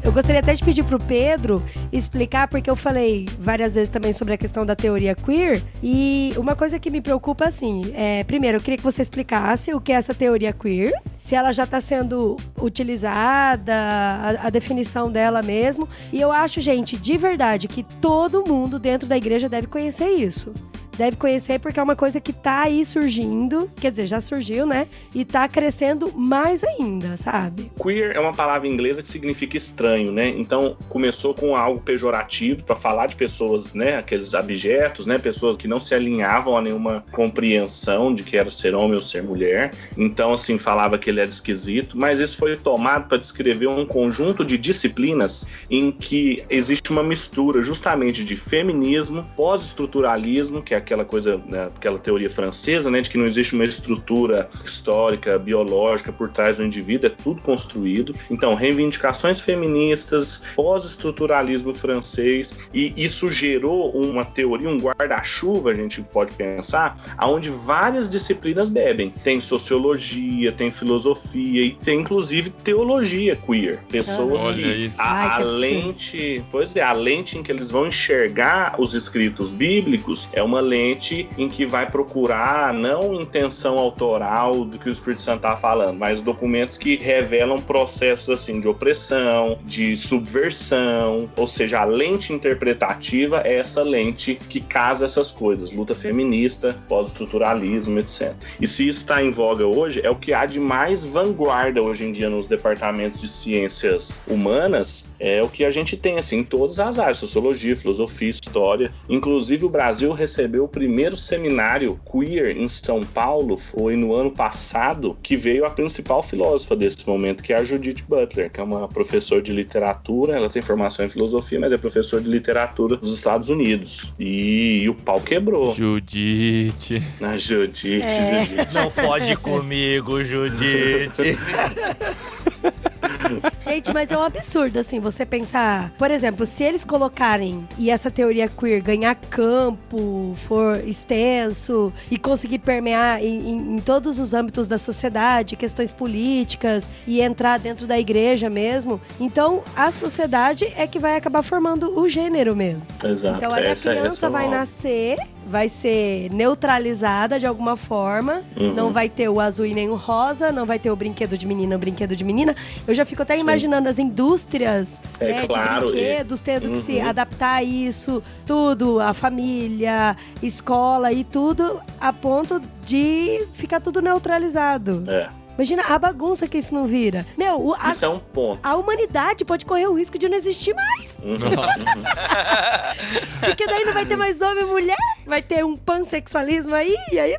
Eu gostaria até de pedir pro Pedro explicar, porque eu falei várias vezes também sobre a questão da teoria queer, e uma coisa que me preocupa, assim, primeiro, eu queria que você explicasse o que é essa teoria queer, se ela já está sendo utilizada, a definição dela mesmo, e eu acho, gente, de verdade, que todo mundo dentro da igreja deve conhecer isso. Deve conhecer porque é uma coisa que tá aí surgindo, quer dizer, já surgiu, né? E tá crescendo mais ainda, sabe? Queer é uma palavra inglesa que significa estranho, né? Então, começou com algo pejorativo para falar de pessoas, né? Aqueles abjetos, né? Pessoas que não se alinhavam a nenhuma compreensão de que era ser homem ou ser mulher. Então, assim, falava que ele era esquisito. Mas isso foi tomado para descrever um conjunto de disciplinas em que existe uma mistura justamente de feminismo, pós-estruturalismo, que é aquela coisa, né, aquela teoria francesa, né, de que não existe uma estrutura histórica, biológica por trás do indivíduo, é tudo construído. Então, reivindicações feministas, pós-estruturalismo francês, e isso gerou uma teoria, um guarda-chuva, a gente pode pensar, onde várias disciplinas bebem. Tem sociologia, tem filosofia e tem, inclusive, teologia queer. Pessoas que a lente em que eles vão enxergar os escritos bíblicos é uma lente em que vai procurar não intenção autoral do que o Espírito Santo está falando, mas documentos que revelam processos assim de opressão, de subversão, ou seja, a lente interpretativa é essa lente que casa essas coisas, luta feminista, pós-estruturalismo, etc. E se isso está em voga hoje, é o que há de mais vanguarda hoje em dia nos departamentos de ciências humanas, é o que a gente tem assim, em todas as áreas, sociologia, filosofia, história. Inclusive o Brasil recebeu o primeiro seminário queer em São Paulo, foi no ano passado, que veio a principal filósofa desse momento, que é a Judith Butler, que é uma professora de literatura, ela tem formação em filosofia, mas é professora de literatura dos Estados Unidos. E o pau quebrou. Judith. A Judith. Não pode comigo, Judith. Gente, mas é um absurdo, assim, você pensar... Por exemplo, se eles colocarem e essa teoria queer ganhar campo, for extenso e conseguir permear em todos os âmbitos da sociedade, questões políticas e entrar dentro da igreja mesmo, então a sociedade é que vai acabar formando o gênero mesmo. Exato. Então aí a criança vai nascer... vai ser neutralizada de alguma forma, não vai ter o azul e nem o rosa, não vai ter o brinquedo de menina, o brinquedo de menina. Eu já fico até imaginando as indústrias, né, claro, de brinquedos tendo que se adaptar a isso, tudo, a família, escola e tudo, a ponto de ficar tudo neutralizado. Imagina a bagunça que isso não vira. Meu, isso é um ponto. A humanidade pode correr o risco de não existir mais. Porque daí não vai ter mais homem e mulher, vai ter um pansexualismo aí, e aí...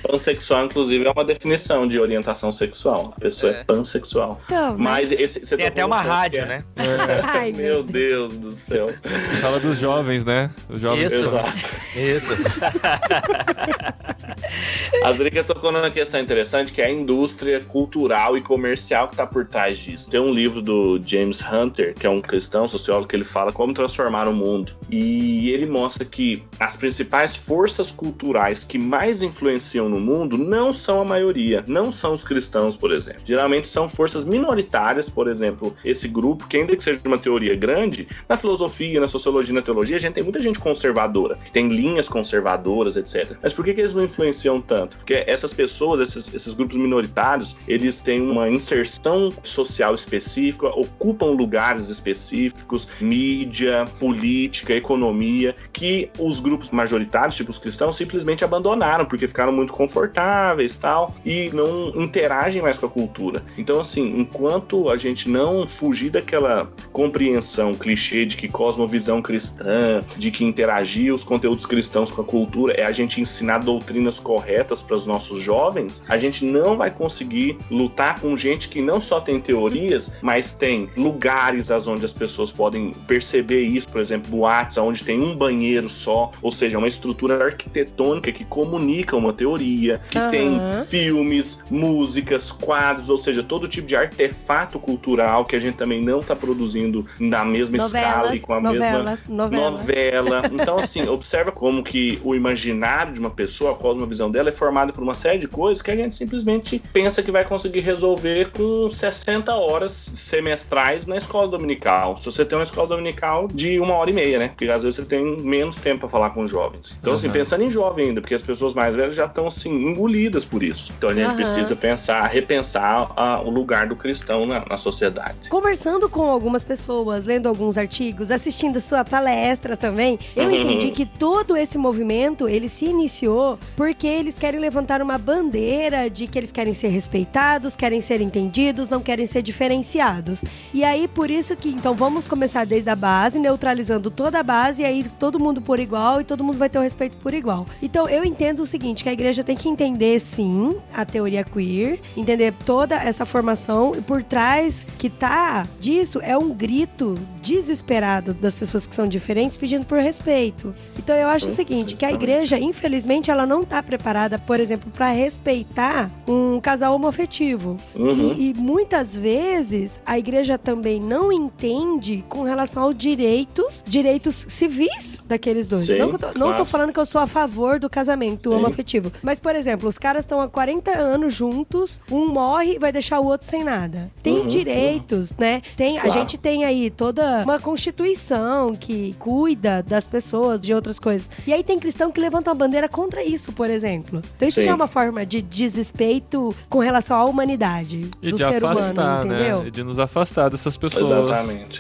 Pansexual, inclusive, é uma definição de orientação sexual. A pessoa é pansexual. Então, mas você tem até uma rádio, né? Ai, meu Deus do céu. Fala dos jovens, né? Os jovens. Isso. Exato. Isso. A Drica tocou numa questão interessante, que é a indústria cultural e comercial que está por trás disso. Tem um livro do James Hunter, que é um cristão sociólogo, que ele fala como transformar o mundo. E ele mostra que as principais forças culturais que mais influenciam no mundo não são a maioria, não são os cristãos, por exemplo. Geralmente são forças minoritárias, por exemplo, esse grupo, que ainda que seja de uma teoria grande, na filosofia, na sociologia, na teologia, a gente tem muita gente conservadora, que tem linhas conservadoras, etc. Mas por que eles não influenciam influenciam tanto? Porque essas pessoas, esses grupos minoritários, eles têm uma inserção social específica, ocupam lugares específicos, mídia, política, economia, que os grupos majoritários, tipo os cristãos, simplesmente abandonaram, porque ficaram muito confortáveis e tal, e não interagem mais com a cultura. Então, assim, enquanto a gente não fugir daquela compreensão clichê de que cosmovisão cristã, de que interagir os conteúdos cristãos com a cultura é a gente ensinar doutrinas corretas para os nossos jovens, a gente não vai conseguir lutar com gente que não só tem teorias, mas tem lugares onde as pessoas podem perceber isso, por exemplo, boates onde tem um banheiro só, ou seja, uma estrutura arquitetônica que comunica uma teoria, que tem filmes, músicas, quadros, ou seja, todo tipo de artefato cultural que a gente também não está produzindo na mesma escala e com a mesma novela. Então, assim, observa como que o imaginário de uma pessoa, a cosmovisão dela é formada por uma série de coisas que a gente simplesmente pensa que vai conseguir resolver com 60 horas semestrais na escola dominical. Se você tem uma escola dominical de 1h30, né? Porque às vezes você tem menos tempo para falar com os jovens. Então, assim, pensando em jovem ainda, porque as pessoas mais velhas já estão, assim, engolidas por isso. Então, a gente precisa repensar o lugar do cristão na sociedade. Conversando com algumas pessoas, lendo alguns artigos, assistindo sua palestra também, eu entendi que todo esse movimento, ele se iniciou porque eles querem levantar uma bandeira de que eles querem ser respeitados, querem ser entendidos, não querem ser diferenciados. E aí, por isso que, então, vamos começar desde a base, neutralizando toda a base, e aí todo mundo por igual, e todo mundo vai ter o respeito por igual. Então, eu entendo o seguinte, que a igreja tem que entender, sim, a teoria queer, entender toda essa formação, e por trás que tá disso é um grito desesperado das pessoas que são diferentes pedindo por respeito. Então, eu acho o seguinte, que a igreja, infelizmente, ela não tá preparada, por exemplo, para respeitar um casal homoafetivo. E muitas vezes, a igreja também não entende com relação aos direitos civis daqueles dois. Sim, não tô falando que eu sou a favor do casamento homoafetivo. Mas, por exemplo, os caras estão há 40 anos juntos, um morre e vai deixar o outro sem nada. Tem direitos, né? A gente tem aí toda uma constituição que cuida das pessoas, de outras coisas. E aí tem cristão que levanta uma bandeira contra isso, por exemplo. Então isso já é uma forma de desrespeito com relação à humanidade do ser humano, entendeu? Né? De nos afastar dessas pessoas.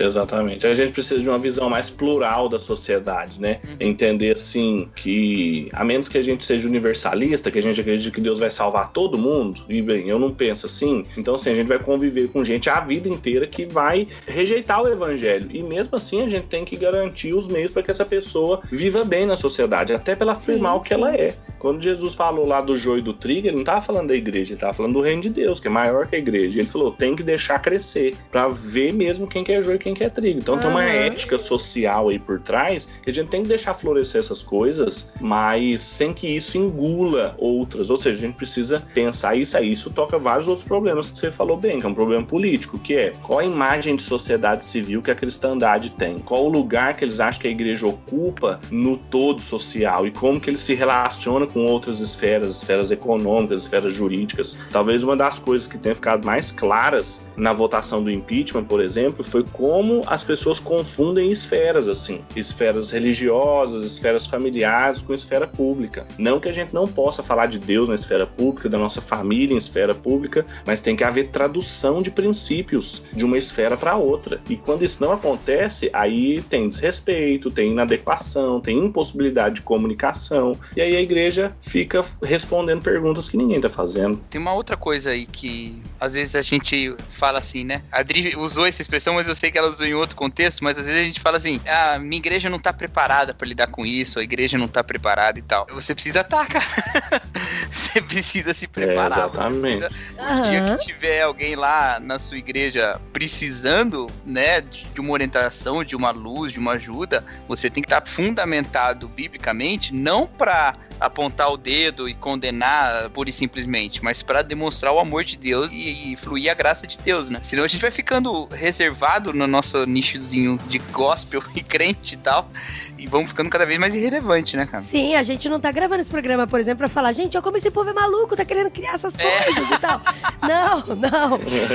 Exatamente. A gente precisa de uma visão mais plural da sociedade, né? Entender, assim, que a menos que a gente seja universalista, que a gente acredite que Deus vai salvar todo mundo, e bem, eu não penso assim, então assim, a gente vai conviver com gente a vida inteira que vai rejeitar o evangelho, e mesmo assim a gente tem que garantir os meios para que essa pessoa viva bem na sociedade, até pela afirmar o que ela é. Quando Jesus falou lá do joio e do trigo, ele não estava falando da igreja, ele estava falando do reino de Deus, que é maior que a igreja. Ele falou, tem que deixar crescer, para ver mesmo quem que é joio e quem que é trigo. Então tem uma ética social aí por trás, que a gente tem que deixar florescer essas coisas, mas sem que isso engula outras. Ou seja, a gente precisa pensar isso aí. Isso toca vários outros problemas que você falou bem, que é um problema político, que é qual a imagem de sociedade civil que a cristandade tem? Qual o lugar que eles acham que a igreja ocupa no todo social? E como que ele se relaciona com outras esferas econômicas, esferas jurídicas? Talvez uma das coisas que tenha ficado mais claras na votação do impeachment, por exemplo, foi como as pessoas confundem esferas, assim. Esferas religiosas, esferas familiares com esfera pública. Não que a gente não possa falar de Deus na esfera pública, da nossa família em esfera pública, mas tem que haver tradução de princípios de uma esfera para outra. E quando isso não acontece, aí tem desrespeito, tem inadequação, tem impossibilidade de comunicação, e aí a igreja fica respondendo perguntas que ninguém tá fazendo. Tem uma outra coisa aí que às vezes a gente fala assim, né? A Adri usou essa expressão, mas eu sei que ela usou em outro contexto, mas às vezes a gente fala assim, minha igreja não tá preparada pra lidar com isso, a igreja não tá preparada e tal. Você precisa estar, cara. Você precisa se preparar. Exatamente. O dia que tiver alguém lá na sua igreja precisando, né, de uma orientação, de uma luz, de uma ajuda, você tem que estar fundamentado biblicamente, não pra apontar o dedo e condenar pura e simplesmente, mas para demonstrar o amor de Deus e fluir a graça de Deus, né? Senão a gente vai ficando reservado no nosso nichozinho de gospel e crente e tal, e vamos ficando cada vez mais irrelevante, né, cara? Sim, a gente não tá gravando esse programa, por exemplo, pra falar, gente, ó, como esse povo é maluco, tá querendo criar essas coisas e tal. Não.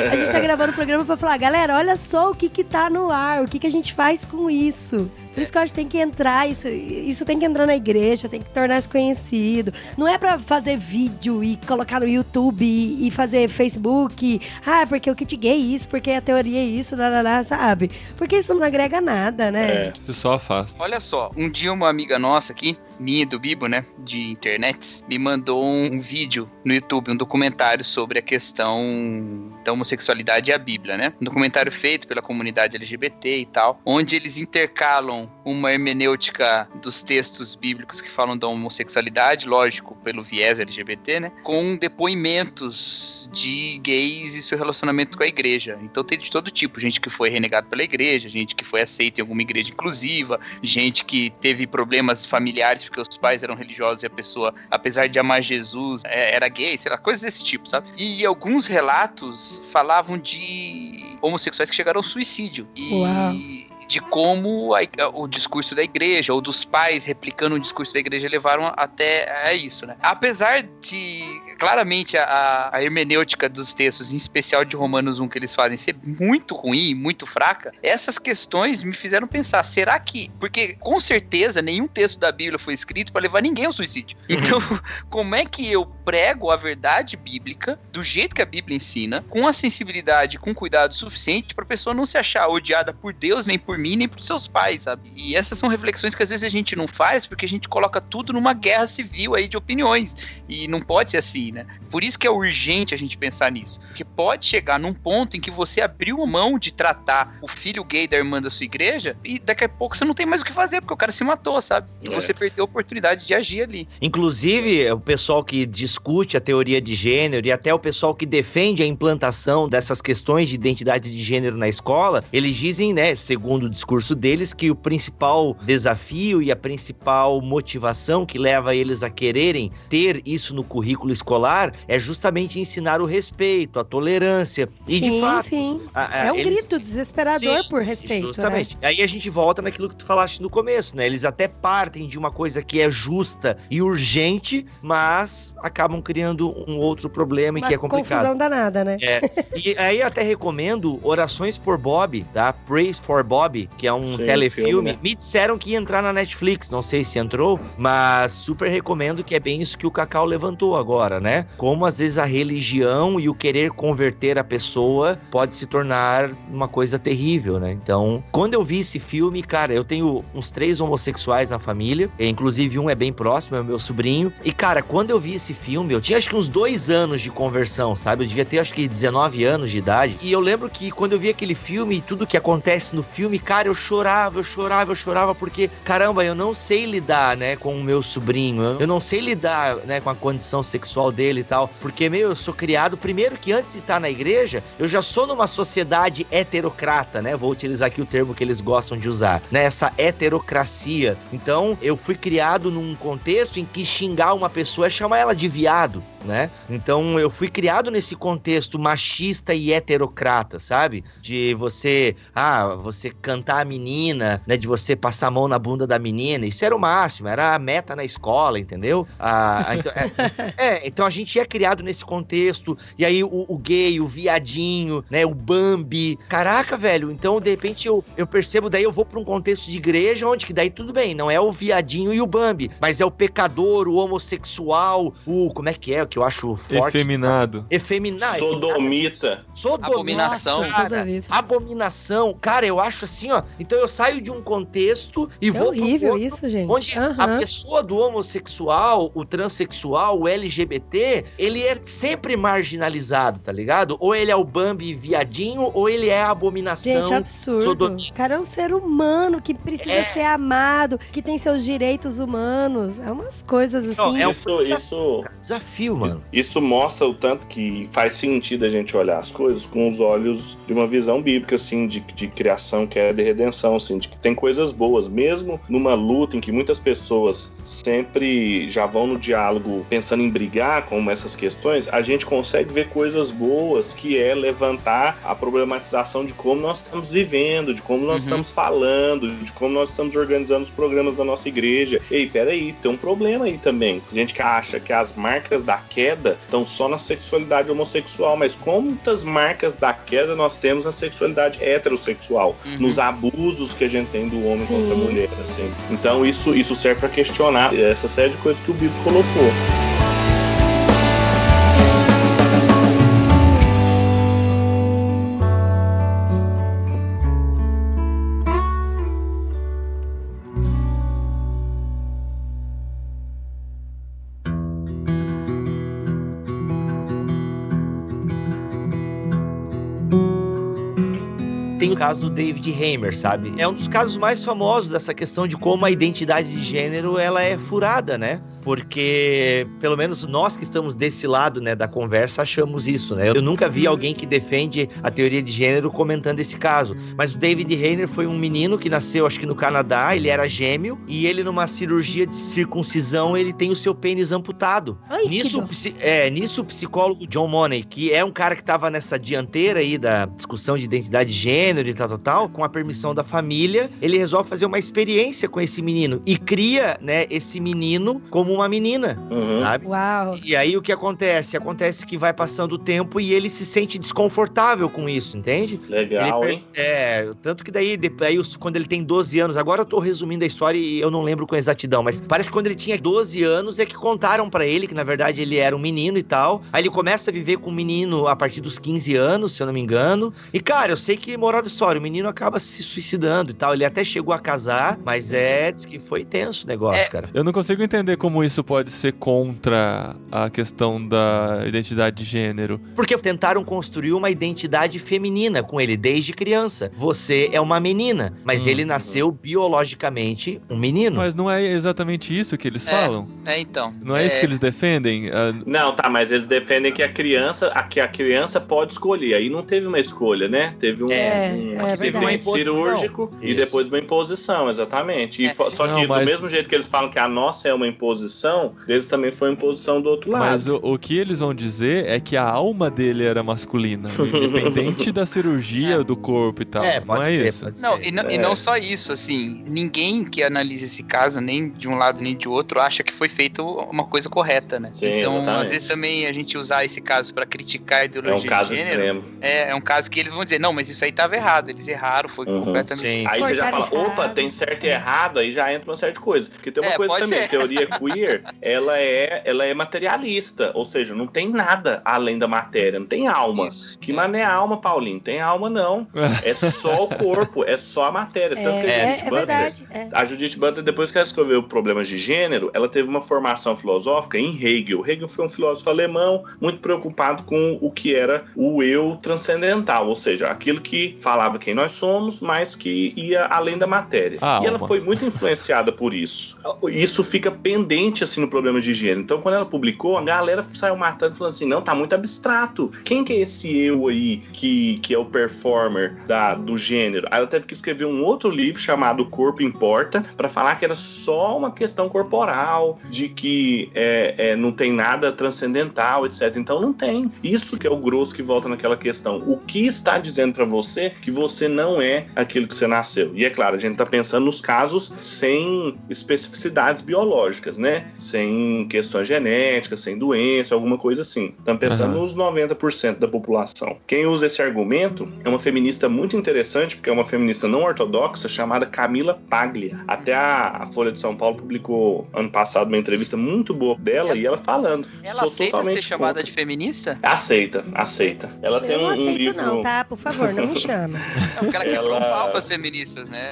A gente tá gravando o programa pra falar, galera, olha só o que tá no ar, o que a gente faz com isso. Por isso que eu acho que tem que entrar, isso tem que entrar na igreja, tem que tornar-se conhecido. Não é pra fazer vídeo e colocar no YouTube e fazer Facebook. Porque o kit gay é isso, porque a teoria é isso, sabe? Porque isso não agrega nada, né? Isso só afasta. Olha só, um dia uma amiga nossa aqui, minha do Bibo, né, de internet, me mandou um vídeo no YouTube, um documentário sobre a questão da homossexualidade e a Bíblia, né? Um documentário feito pela comunidade LGBT e tal, onde eles intercalam uma hermenêutica dos textos bíblicos que falam da homossexualidade, lógico, pelo viés LGBT, né? Com depoimentos de gays e seu relacionamento com a igreja. Então tem de todo tipo, gente que foi renegado pela igreja, gente que foi aceita em alguma igreja inclusiva, gente que teve problemas familiares porque os pais eram religiosos e a pessoa, apesar de amar Jesus, era gay, sei lá, coisas desse tipo, sabe? E alguns relatos falavam de homossexuais que chegaram ao suicídio. Uau. De como o discurso da igreja, ou dos pais replicando o discurso da igreja, levaram até isso, né? Apesar de, claramente, a hermenêutica dos textos, em especial de Romanos 1, que eles fazem, ser muito ruim, muito fraca, essas questões me fizeram pensar, será que... Porque, com certeza, nenhum texto da Bíblia foi escrito para levar ninguém ao suicídio. Então, como é que eu prego a verdade bíblica, do jeito que a Bíblia ensina, com a sensibilidade, com cuidado suficiente, para a pessoa não se achar odiada por Deus, nem por mim, nem pros seus pais, sabe? E essas são reflexões que às vezes a gente não faz porque a gente coloca tudo numa guerra civil aí de opiniões. E não pode ser assim, né? Por isso que é urgente a gente pensar nisso. Porque pode chegar num ponto em que você abriu mão de tratar o filho gay da irmã da sua igreja e daqui a pouco você não tem mais o que fazer, porque o cara se matou, sabe? E você perdeu a oportunidade de agir ali. Inclusive, o pessoal que discute a teoria de gênero e até o pessoal que defende a implantação dessas questões de identidade de gênero na escola, eles dizem, né, segundo o discurso deles, que o principal desafio e a principal motivação que leva eles a quererem ter isso no currículo escolar é justamente ensinar o respeito, a tolerância. E de fato, sim. É um grito desesperador por respeito, justamente. Né? Aí a gente volta naquilo que tu falaste no começo, né? Eles até partem de uma coisa que é justa e urgente, mas acabam criando um outro problema e que é complicado. Confusão danada, né? E aí eu até recomendo Orações por Bob, tá? Praise for Bob, que é um telefilme. Né? Me disseram que ia entrar na Netflix, não sei se entrou, mas super recomendo, que é bem isso que o Cacau levantou agora, né? Como às vezes a religião e o querer converter a pessoa pode se tornar uma coisa terrível, né? Então, quando eu vi esse filme, cara, eu tenho uns 3 homossexuais na família, inclusive um é bem próximo, é o meu sobrinho, e cara, quando eu vi esse filme, eu tinha acho que uns 2 anos de conversão, sabe? Eu devia ter acho que 19 anos de idade, e eu lembro que quando eu vi aquele filme e tudo que acontece no filme, cara, eu chorava, porque, caramba, eu não sei lidar, né, com o meu sobrinho, eu não sei lidar, né, com a condição sexual dele e tal, porque, eu sou criado, primeiro que antes de estar na igreja, eu já sou numa sociedade heterocrata, né, vou utilizar aqui o termo que eles gostam de usar, né, essa heterocracia. Então, eu fui criado num contexto em que xingar uma pessoa é chamar ela de viado, né, então eu fui criado nesse contexto machista e heterocrata, sabe, de você cantar a menina, né, de você passar a mão na bunda da menina, isso era o máximo, era a meta na escola, entendeu? Então a gente é criado nesse contexto, e aí o gay, o viadinho, né, o Bambi, caraca, velho, então de repente eu percebo, daí eu vou pra um contexto de igreja, onde que daí tudo bem, não é o viadinho e o Bambi, mas é o pecador, o homossexual, como é que é, o que eu acho forte? Efeminado. Sodomita. Abominação. Abominação, cara, eu acho assim, ó, então eu saio de um contexto e vou pro horrível outro, isso, gente. onde a pessoa do homossexual, o transexual, o LGBT, ele é sempre marginalizado, tá ligado? Ou ele é o Bambi viadinho, ou ele é a abominação. Gente, absurdo. O cara é um ser humano que precisa ser amado, que tem seus direitos humanos. É umas coisas assim. Isso desafio, mano. Isso mostra o tanto que faz sentido a gente olhar as coisas com os olhos de uma visão bíblica, assim, de criação, que é de redenção, assim, de que tem coisas boas, mesmo numa luta em que muitas pessoas sempre já vão no diálogo pensando em brigar com essas questões, a gente consegue ver coisas boas, que é levantar a problematização de como nós estamos vivendo, de como nós estamos falando, de como nós estamos organizando os programas da nossa igreja. Ei, peraí, tem um problema aí também. Gente que acha que as marcas da queda estão só na sexualidade homossexual, mas quantas marcas da queda nós temos na sexualidade heterossexual, nos abusos que a gente tem do homem contra a mulher, assim. Então isso serve para questionar essa série de coisas que o Bibo colocou. Tem o caso do David Heimer, sabe? É um dos casos mais famosos dessa questão de como a identidade de gênero ela é furada, né? Porque, pelo menos nós que estamos desse lado, né, da conversa, achamos isso, né? Eu nunca vi alguém que defende a teoria de gênero comentando esse caso. Mas o David Heimer foi um menino que nasceu, acho que no Canadá, ele era gêmeo, e ele, numa cirurgia de circuncisão, ele tem o seu pênis amputado. Ai, Nisso o psicólogo John Money, que é um cara que estava nessa dianteira aí da discussão de identidade de gênero e tal, com a permissão da família, ele resolve fazer uma experiência com esse menino e cria, né, esse menino como uma menina, sabe? Uau! E aí o que acontece? Acontece que vai passando o tempo e ele se sente desconfortável com isso, entende? Legal, hein? Tanto que daí quando ele tem 12 anos, agora eu tô resumindo a história e eu não lembro com exatidão, mas parece que quando ele tinha 12 anos é que contaram pra ele que na verdade ele era um menino e tal. Aí ele começa a viver com o menino a partir dos 15 anos, se eu não me engano. E cara, eu sei que, moral da história, o menino acaba se suicidando e tal. Ele até chegou a casar, mas diz que foi tenso o negócio, cara. Eu não consigo entender como isso pode ser contra a questão da identidade de gênero. Porque tentaram construir uma identidade feminina com ele desde criança. Você é uma menina, mas ele nasceu biologicamente um menino. Mas não é exatamente isso que eles falam? Então. Não é isso que eles defendem? Não, tá, mas eles defendem que a criança pode escolher. Aí não teve uma escolha, né? Teve um acidente cirúrgico e depois uma imposição, exatamente. Só que do mesmo jeito que eles falam que a nossa é uma imposição, deles também foi uma imposição do outro lado. Mas o que eles vão dizer é que a alma dele era masculina, independente da cirurgia do corpo e tal. Não é isso? Não, e não só isso, assim, ninguém que analisa esse caso, nem de um lado nem de outro, acha que foi feita uma coisa correta, né? Sim, então, exatamente. às vezes também a gente usar esse caso pra criticar a ideologia de caso gênero, extremo. É um caso que eles vão dizer, não, mas isso aí tava errado, eles erraram, foi completamente... Sim. Aí você já fala, opa, tem certo e errado, aí já entra uma série de coisas. Porque tem uma coisa também, a teoria queer, ela é materialista, ou seja, não tem nada além da matéria, não tem alma. Isso. Que mané é alma, Paulinho? Não tem alma, não. É só o corpo, é só a matéria. Tanto que a Judith Butler, verdade. a Judith Butler, depois que ela escreveu Problemas de Gênero, ela teve uma formação filosófica em Hegel. Hegel foi um filósofo alemão muito preocupado com o que era o eu transcendental, ou seja, aquilo que falava quem nós somos, mas que ia além da matéria. E ela foi muito influenciada por isso. Isso fica pendente, assim, no Problemas de Gênero. Então, quando ela publicou, a galera saiu matando, falando assim, não, tá muito abstrato. Quem que é esse eu aí que é o performer do gênero? Aí ela teve que escrever um outro livro chamado O Corpo Importa, pra falar que era só uma questão corporal, de que não tem nada transcendental, etc. Então, não tem. Isso que é o grosso que volta naquela questão. O que está dizendo pra você que você não é aquilo que você nasceu? E é claro, a gente tá pensando nos casos sem especificidades biológicas, né? Sem questões genéticas, sem doença, alguma coisa assim. Estamos pensando nos 90% da população. Quem usa esse argumento é uma feminista muito interessante, porque é uma feminista não ortodoxa chamada Camila Paglia. Até a Folha de São Paulo publicou ano passado uma entrevista muito boa dela e ela falando. Ela aceita ser chamada de feminista? Aceita. Ela tem um livro... não, tá? Por favor, não me chama. Não, porque ela quebrou um pau com as feministas, né?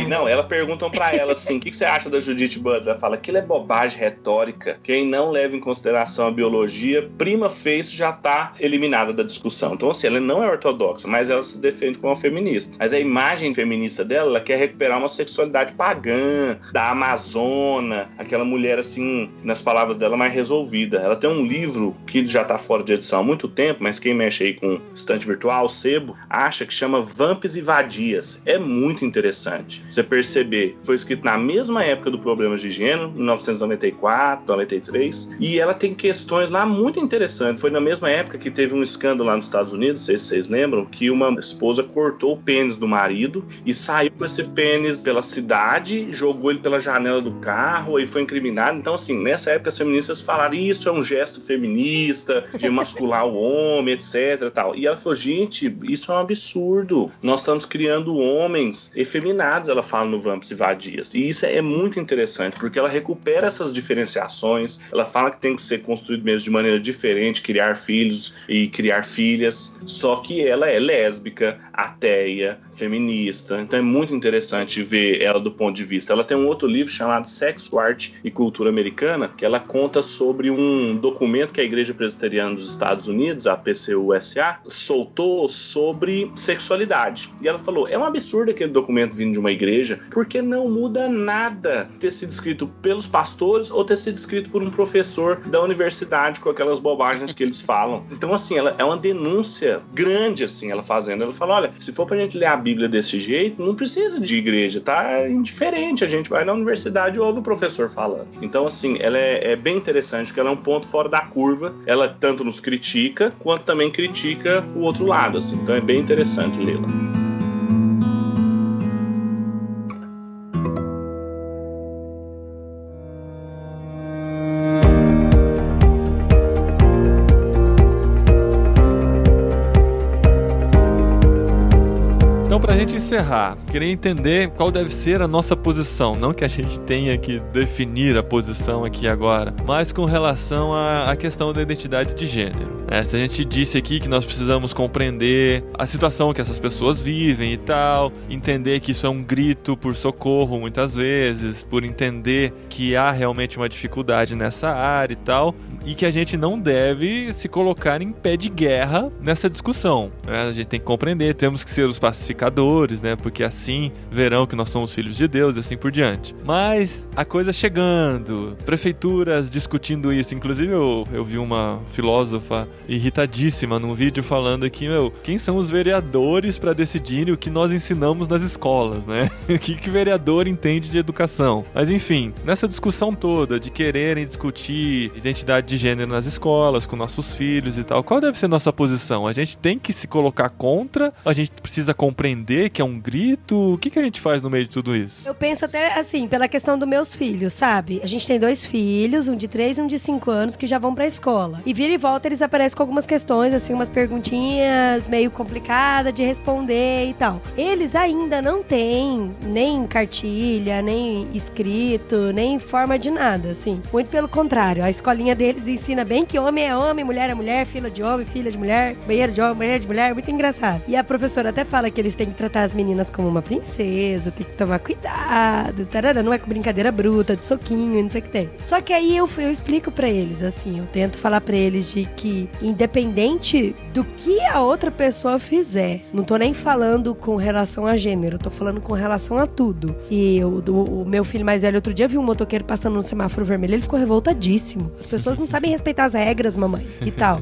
Não, ela perguntam pra ela assim, o que você acha da Judith Butler? Ela fala, aquilo é bobagem retórica. Quem não leva em consideração a biologia, prima facie já tá eliminada da discussão. Então, assim, ela não é ortodoxa, mas ela se defende como uma feminista. Mas a imagem feminista dela, ela quer recuperar uma sexualidade pagã, da Amazona, aquela mulher, assim, nas palavras dela, mais resolvida. Ela tem um livro que já tá fora de edição há muito tempo, mas quem mexe aí com estante virtual, sebo, acha que chama Vamps e Vadias. É muito interessante você perceber. Foi escrito na mesma época do Problemas de Gênero, 1999, 94, 93, e ela tem questões lá muito interessantes. Foi na mesma época que teve um escândalo lá nos Estados Unidos, não sei se vocês lembram, que uma esposa cortou o pênis do marido e saiu com esse pênis pela cidade, jogou ele pela janela do carro e foi incriminado. Então, assim, nessa época as feministas falaram, isso é um gesto feminista, de mascular o homem, etc. Tal. E ela falou, gente, isso é um absurdo. Nós estamos criando homens efeminados, ela fala no Vamps e Vadias. E isso é muito interessante, porque ela recupera essas diferenciações, ela fala que tem que ser construído mesmo de maneira diferente, criar filhos e criar filhas, só que ela é lésbica, ateia, feminista. Então é muito interessante ver ela do ponto de vista. Ela tem um outro livro chamado Sexo, Arte e Cultura Americana, que ela conta sobre um documento que a Igreja Presbiteriana dos Estados Unidos, a PCUSA, soltou sobre sexualidade. E ela falou, é um absurdo aquele documento vindo de uma igreja, porque não muda nada ter sido escrito pelos pastores ou ter sido escrito por um professor da universidade com aquelas bobagens que eles falam. Então, assim, ela é uma denúncia grande, assim, ela fazendo. Ela fala, olha, se for pra gente ler a Bíblia desse jeito, não precisa de igreja, tá indiferente. A gente vai na universidade e ouve o professor falando. Então, assim, ela é bem interessante, porque ela é um ponto fora da curva. Ela tanto nos critica, quanto também critica o outro lado, assim. Então é bem interessante lê-la. Então, pra gente encerrar, queria entender qual deve ser a nossa posição. Não que a gente tenha que definir a posição aqui agora, mas com relação à questão da identidade de gênero. Se a gente disse aqui que nós precisamos compreender a situação que essas pessoas vivem e tal, entender que isso é um grito por socorro muitas vezes, por entender que há realmente uma dificuldade nessa área e tal, e que a gente não deve se colocar em pé de guerra nessa discussão. A gente tem que compreender, temos que ser os pacificadores, né? Porque assim verão que nós somos filhos de Deus e assim por diante. Mas a coisa chegando, prefeituras discutindo isso. Inclusive eu vi uma filósofa irritadíssima num vídeo falando que, quem são os vereadores para decidirem o que nós ensinamos nas escolas, né? O que vereador entende de educação? Mas enfim, nessa discussão toda de quererem discutir identidade de gênero nas escolas, com nossos filhos e tal, qual deve ser nossa posição? A gente tem que se colocar contra? A gente precisa compreender que é um grito? O que a gente faz no meio de tudo isso? Eu penso até assim, pela questão dos meus filhos, sabe? A gente tem 2 filhos, um de 3 e um de 5 anos, que já vão pra escola. E vira e volta eles aparecem com algumas questões, assim, umas perguntinhas meio complicadas de responder e tal. Eles ainda não têm nem cartilha, nem escrito, nem forma de nada, assim. Muito pelo contrário, a escolinha deles ensina bem que homem é homem, mulher é mulher, filha de homem, filha de mulher, banheiro de homem, banheiro de mulher, muito engraçado. E a professora até fala que eles têm que tratar as meninas como uma princesa, tem que tomar cuidado, tarará, não é com brincadeira bruta, de soquinho, não sei o que tem. Só que aí eu explico pra eles, assim, eu tento falar pra eles de que, independente do que a outra pessoa fizer, não tô nem falando com relação a gênero, tô falando com relação a tudo. E o meu filho mais velho, outro dia, viu um motoqueiro passando no semáforo vermelho, ele ficou revoltadíssimo. As pessoas não sabem respeitar as regras, mamãe, e tal.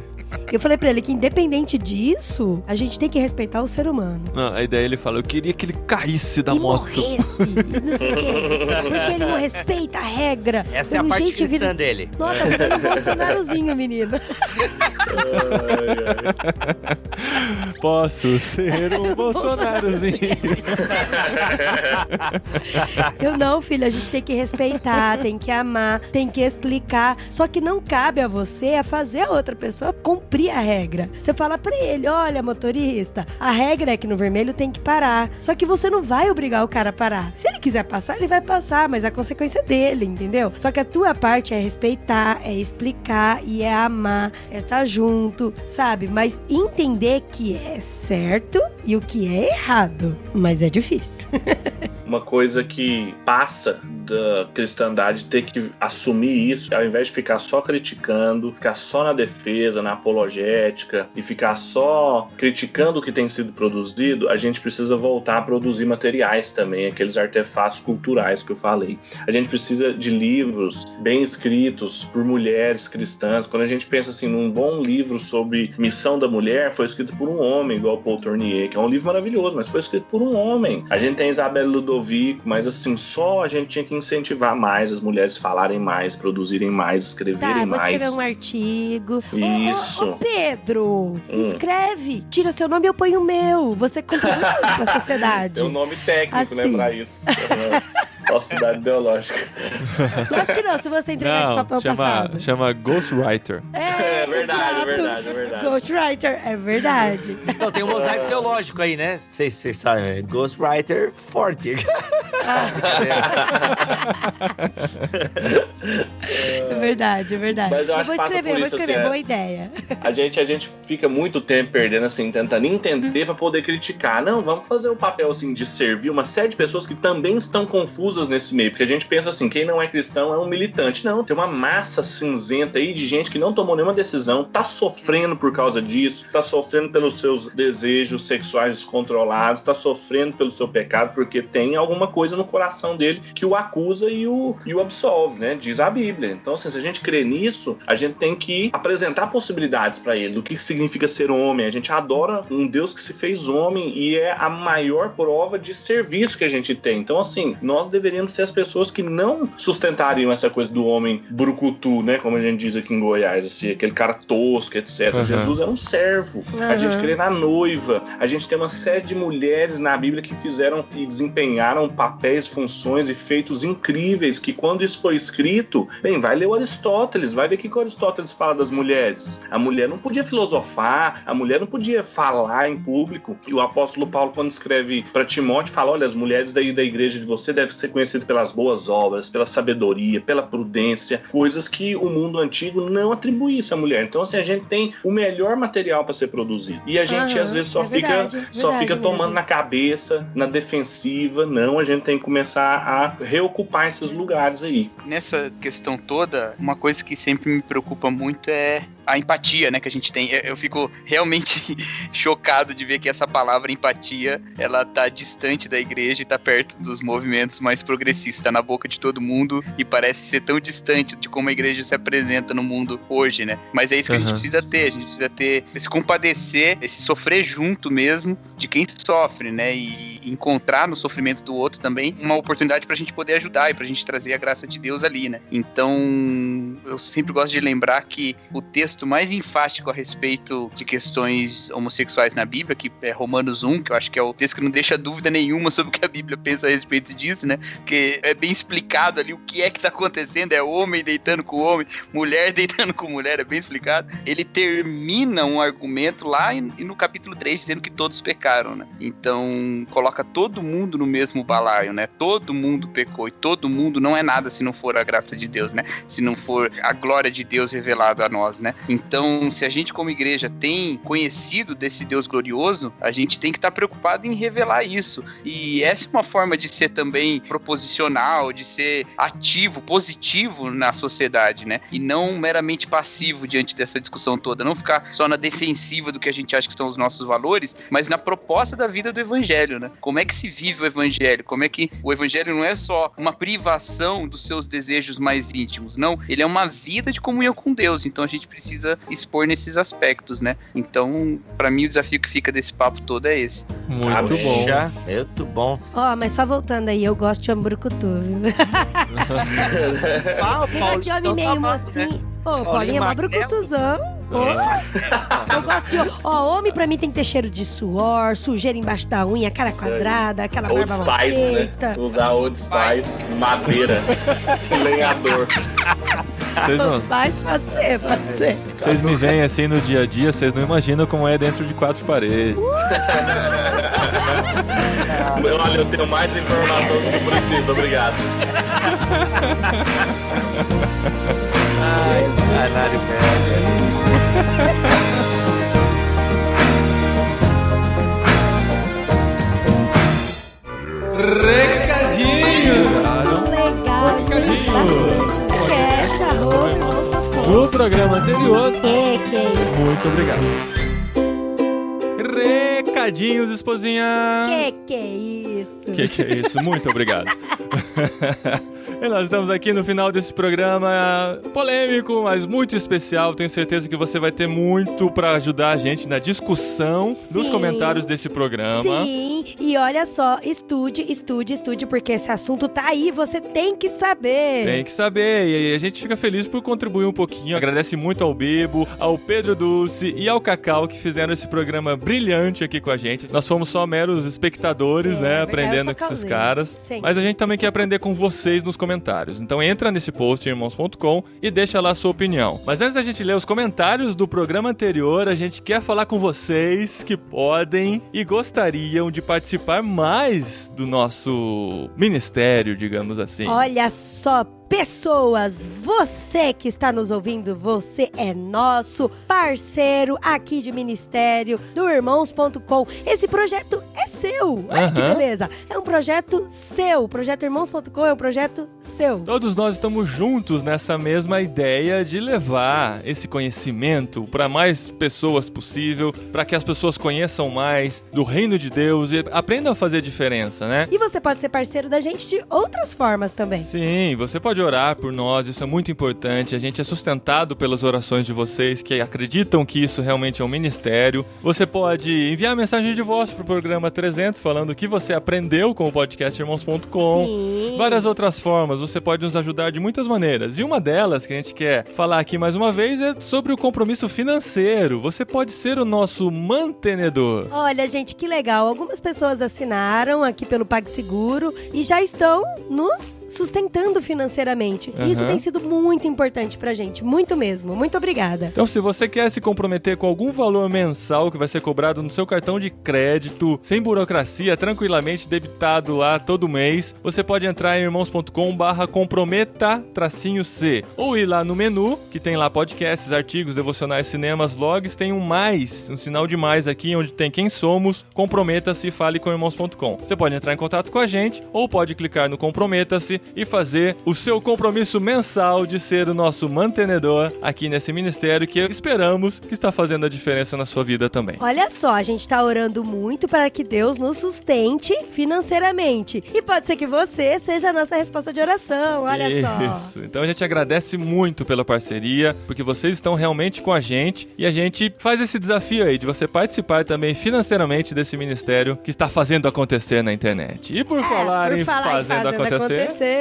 Eu falei pra ele que, independente disso, a gente tem que respeitar o ser humano. Não, aí daí ele fala, eu queria que ele caísse da moto. Morresse, não sei o quê. Porque ele não respeita a regra. Essa é a parte cristã dele. Nossa, virando um bolsonarozinho, menino. Posso ser um bolsonarozinho. Eu não, filho, a gente tem que respeitar, tem que amar, tem que explicar. Só que não cabe a você a fazer a outra pessoa cumprir a regra. Você fala pra ele, olha, motorista, a regra é que no vermelho tem que parar. Só que você não vai obrigar o cara a parar. Se ele quiser passar, ele vai passar, mas a consequência é dele, entendeu? Só que a tua parte é respeitar, é explicar e é amar, é estar junto, sabe? Mas entender que é certo e o que é errado. Mas é difícil. Uma coisa que passa da cristandade ter que assumir isso, ao invés de ficar só criticando, ficar só na defesa, na apologética e ficar só criticando o que tem sido produzido, a gente precisa voltar a produzir materiais também, aqueles artefatos culturais que eu falei. A gente precisa de livros bem escritos por mulheres cristãs. Quando a gente pensa assim, num bom livro sobre missão da mulher, foi escrito por um homem, igual Paul Tournier, que é um livro maravilhoso, mas foi escrito por um homem. A gente tem Isabelle Ludovico, mas assim, só a gente tinha que que incentivar mais as mulheres falarem mais, produzirem mais, escreverem vou mais. escrever um artigo. Isso. Ô, Pedro, escreve. Tira seu nome e eu ponho o meu. Você contribui com a sociedade. Tem um nome técnico, né, Assim. pra isso. Falsidade ideológica. Eu acho que não, se você entregar de papel passado. Chama Ghostwriter. É verdade, exato. é verdade, é verdade. Ghostwriter, é verdade. Então, tem um mosaico teológico aí, né? Vocês sabem, Ghostwriter forte. É verdade, é verdade. Mas eu acho vou que passa escrever, por isso, assim, boa ideia. A gente fica muito tempo perdendo, assim, tentando entender pra poder criticar. Não, vamos fazer o papel, assim, de servir uma série de pessoas que também estão confusas nesse meio. Porque a gente pensa assim, quem não é cristão é um militante. Não, tem uma massa cinzenta aí de gente que não tomou nenhuma decisão, tá sofrendo por causa disso, tá sofrendo pelos seus desejos sexuais descontrolados, tá sofrendo pelo seu pecado, porque tem alguma coisa no coração dele que o acusa e o absolve, né? Diz a Bíblia. Então, assim, se a gente crê nisso, a gente tem que apresentar possibilidades pra ele, do que significa ser homem. A gente adora um Deus que se fez homem e é a maior prova de serviço que a gente tem. Então, assim, nós deveríamos ser as pessoas que não sustentariam essa coisa do homem brucutu, né? Como a gente diz aqui em Goiás, assim, aquele cara tosco, etc. Jesus é um servo. A gente crê na noiva. A gente tem uma série de mulheres na Bíblia que fizeram e desempenharam papéis, funções e feitos incríveis, que quando isso foi escrito, bem, vai ler o Aristóteles, vai ver o que o Aristóteles fala das mulheres. A mulher não podia filosofar, a mulher não podia falar em público. E o apóstolo Paulo, quando escreve para Timóteo, fala, olha, as mulheres da igreja de você devem ser conhecidas pelas boas obras, pela sabedoria, pela prudência, coisas que o mundo antigo não atribuía isso à mulher. Então, assim, a gente tem o melhor material para ser produzido. E a gente, às vezes, só fica tomando na cabeça, na defensiva. Não, a gente tem que começar a reocupar esses lugares aí. Nessa questão toda, uma coisa que sempre me preocupa muito é a empatia, né, que a gente tem. Eu fico realmente chocado de ver que essa palavra empatia, ela tá distante da igreja e tá perto dos movimentos mais progressistas, tá na boca de todo mundo e parece ser tão distante de como a igreja se apresenta no mundo hoje, né? Mas é isso que a gente precisa ter, esse compadecer, esse sofrer junto mesmo de quem sofre, né, e encontrar no sofrimento do outro também uma oportunidade pra gente poder ajudar e pra gente trazer a graça de Deus ali, né? Então, eu sempre gosto de lembrar que o texto mais enfático a respeito de questões homossexuais na Bíblia, que é Romanos 1, que eu acho que é o texto que não deixa dúvida nenhuma sobre o que a Bíblia pensa a respeito disso, né? Porque é bem explicado ali o que é que tá acontecendo, é homem deitando com homem, mulher deitando com mulher, é bem explicado. Ele termina um argumento lá no capítulo 3 dizendo que todos pecaram, né? Então, coloca todo mundo no mesmo balaio, né? Todo mundo pecou e todo mundo não é nada se não for a graça de Deus, né? Se não for a glória de Deus revelada a nós, né? Então, se a gente como igreja tem conhecido desse Deus glorioso, a gente tem que estar preocupado em revelar isso. E essa é uma forma de ser também proposicional, de ser ativo, positivo na sociedade, né? E não meramente passivo diante dessa discussão toda. Não ficar só na defensiva do que a gente acha que são os nossos valores, mas na proposta da vida do evangelho, né? Como é que se vive o evangelho? Como é que o evangelho não é só uma privação dos seus desejos mais íntimos, não. Ele é uma vida de comunhão com Deus. Então a gente precisa expor nesses aspectos, né? Então, pra mim, o desafio que fica desse papo todo é esse. Muito bom. Muito bom. Ó, mas só voltando aí, eu gosto de hamburgutu, viu? Negócio de homem meio mocinho. Ô, Paulinho é uma brucutuzão. Eu gosto de... Ó, homem pra mim tem que ter cheiro de suor, sujeira embaixo da unha, cara quadrada, aquela Old barba mal Spice, feita. né? Usar Old Spice, madeira, lenhador. Pode ser. Vocês me veem assim no dia a dia, vocês não imaginam como é dentro de 4 paredes. Olha, eu tenho mais informação do que preciso, obrigado. Ai, canário Recadinho! Legal, bastante. Cash, arroba, No programa anterior, que é isso? muito obrigado. Recadinhos, esposinha! Que é isso? Que é isso? Muito obrigado. E nós estamos aqui no final desse programa polêmico, mas muito especial. Tenho certeza que você vai ter muito pra ajudar a gente na discussão dos comentários desse programa. Sim, e olha só, estude, porque esse assunto tá aí, você tem que saber. Tem que saber, e a gente fica feliz por contribuir um pouquinho. Agradece muito ao Bibo, ao Pedro Dulce e ao Cacau, que fizeram esse programa brilhante aqui com a gente. Nós fomos só meros espectadores, né, aprendendo com esses caras. Sim. Mas a gente também quer aprender com vocês nos comentários. Então entra nesse post, irmãos.com, e deixa lá a sua opinião. Mas antes da gente ler os comentários do programa anterior, a gente quer falar com vocês que podem e gostariam de participar mais do nosso ministério, digamos assim. Olha só, pessoas, você que está nos ouvindo, você é nosso parceiro aqui de ministério do Irmãos.com. Esse projeto é seu. Olha que beleza. É um projeto seu. O projeto Irmãos.com é um projeto seu. Todos nós estamos juntos nessa mesma ideia de levar esse conhecimento para mais pessoas possível, para que as pessoas conheçam mais do reino de Deus e aprendam a fazer diferença, né? E você pode ser parceiro da gente de outras formas também. Sim, você pode orar por nós, isso é muito importante. A gente é sustentado pelas orações de vocês que acreditam que isso realmente é um ministério. Você pode enviar mensagem de voz pro programa 300 falando o que você aprendeu com o podcast Irmãos.com. Sim. Várias outras formas, você pode nos ajudar de muitas maneiras. E uma delas que a gente quer falar aqui mais uma vez é sobre o compromisso financeiro. Você pode ser o nosso mantenedor. Olha, gente, que legal. Algumas pessoas assinaram aqui pelo PagSeguro e já estão nos sustentando financeiramente. Isso tem sido muito importante pra gente, muito mesmo. Muito obrigada. Então, se você quer se comprometer com algum valor mensal que vai ser cobrado no seu cartão de crédito, sem burocracia, tranquilamente debitado lá todo mês, você pode entrar em irmãos.com/comprometa-c ou ir lá no menu, que tem lá podcasts, artigos, devocionais, cinemas, logs, tem um sinal de mais aqui, onde tem quem somos, comprometa-se e fale com irmãos.com. Você pode entrar em contato com a gente, ou pode clicar no comprometa-se e fazer o seu compromisso mensal de ser o nosso mantenedor aqui nesse ministério que esperamos que está fazendo a diferença na sua vida também. Olha só, a gente está orando muito para que Deus nos sustente financeiramente. E pode ser que você seja a nossa resposta de oração, olha só. Isso, então a gente agradece muito pela parceria, porque vocês estão realmente com a gente e a gente faz esse desafio aí de você participar também financeiramente desse ministério que está fazendo acontecer na internet. E por falar em fazendo acontecer,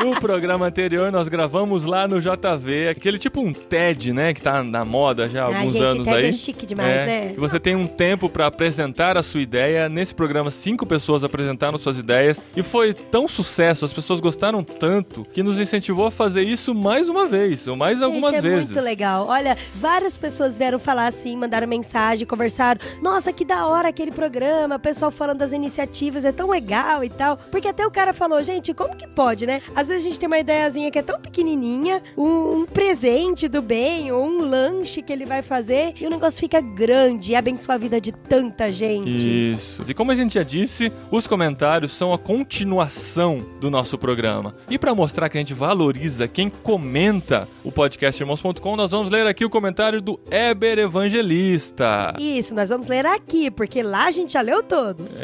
no programa anterior nós gravamos lá no JV, aquele tipo um TED, né, que tá na moda já há alguns anos TED aí. É chique demais, né? Que você tem um tempo pra apresentar a sua ideia. Nesse programa 5 pessoas apresentaram suas ideias e foi tão sucesso, as pessoas gostaram tanto que nos incentivou a fazer isso mais uma vez, ou mais algumas vezes. É muito legal. Olha, várias pessoas vieram falar assim, mandaram mensagem, conversaram. Nossa, que da hora aquele programa, o pessoal falando das iniciativas, é tão legal e tal. Porque até o cara falou, gente, como que pode, né? Às vezes a gente tem uma ideiazinha que é tão pequenininha, um presente do bem, ou um lanche que ele vai fazer, e o negócio fica grande e abençoa a vida de tanta gente. Isso. E como a gente já disse, os comentários são a continuação do nosso programa. E para mostrar que a gente valoriza quem comenta o podcast Irmãos.com, nós vamos ler aqui o comentário do Eber Evangelista. Isso, nós vamos ler aqui, porque lá a gente já leu todos.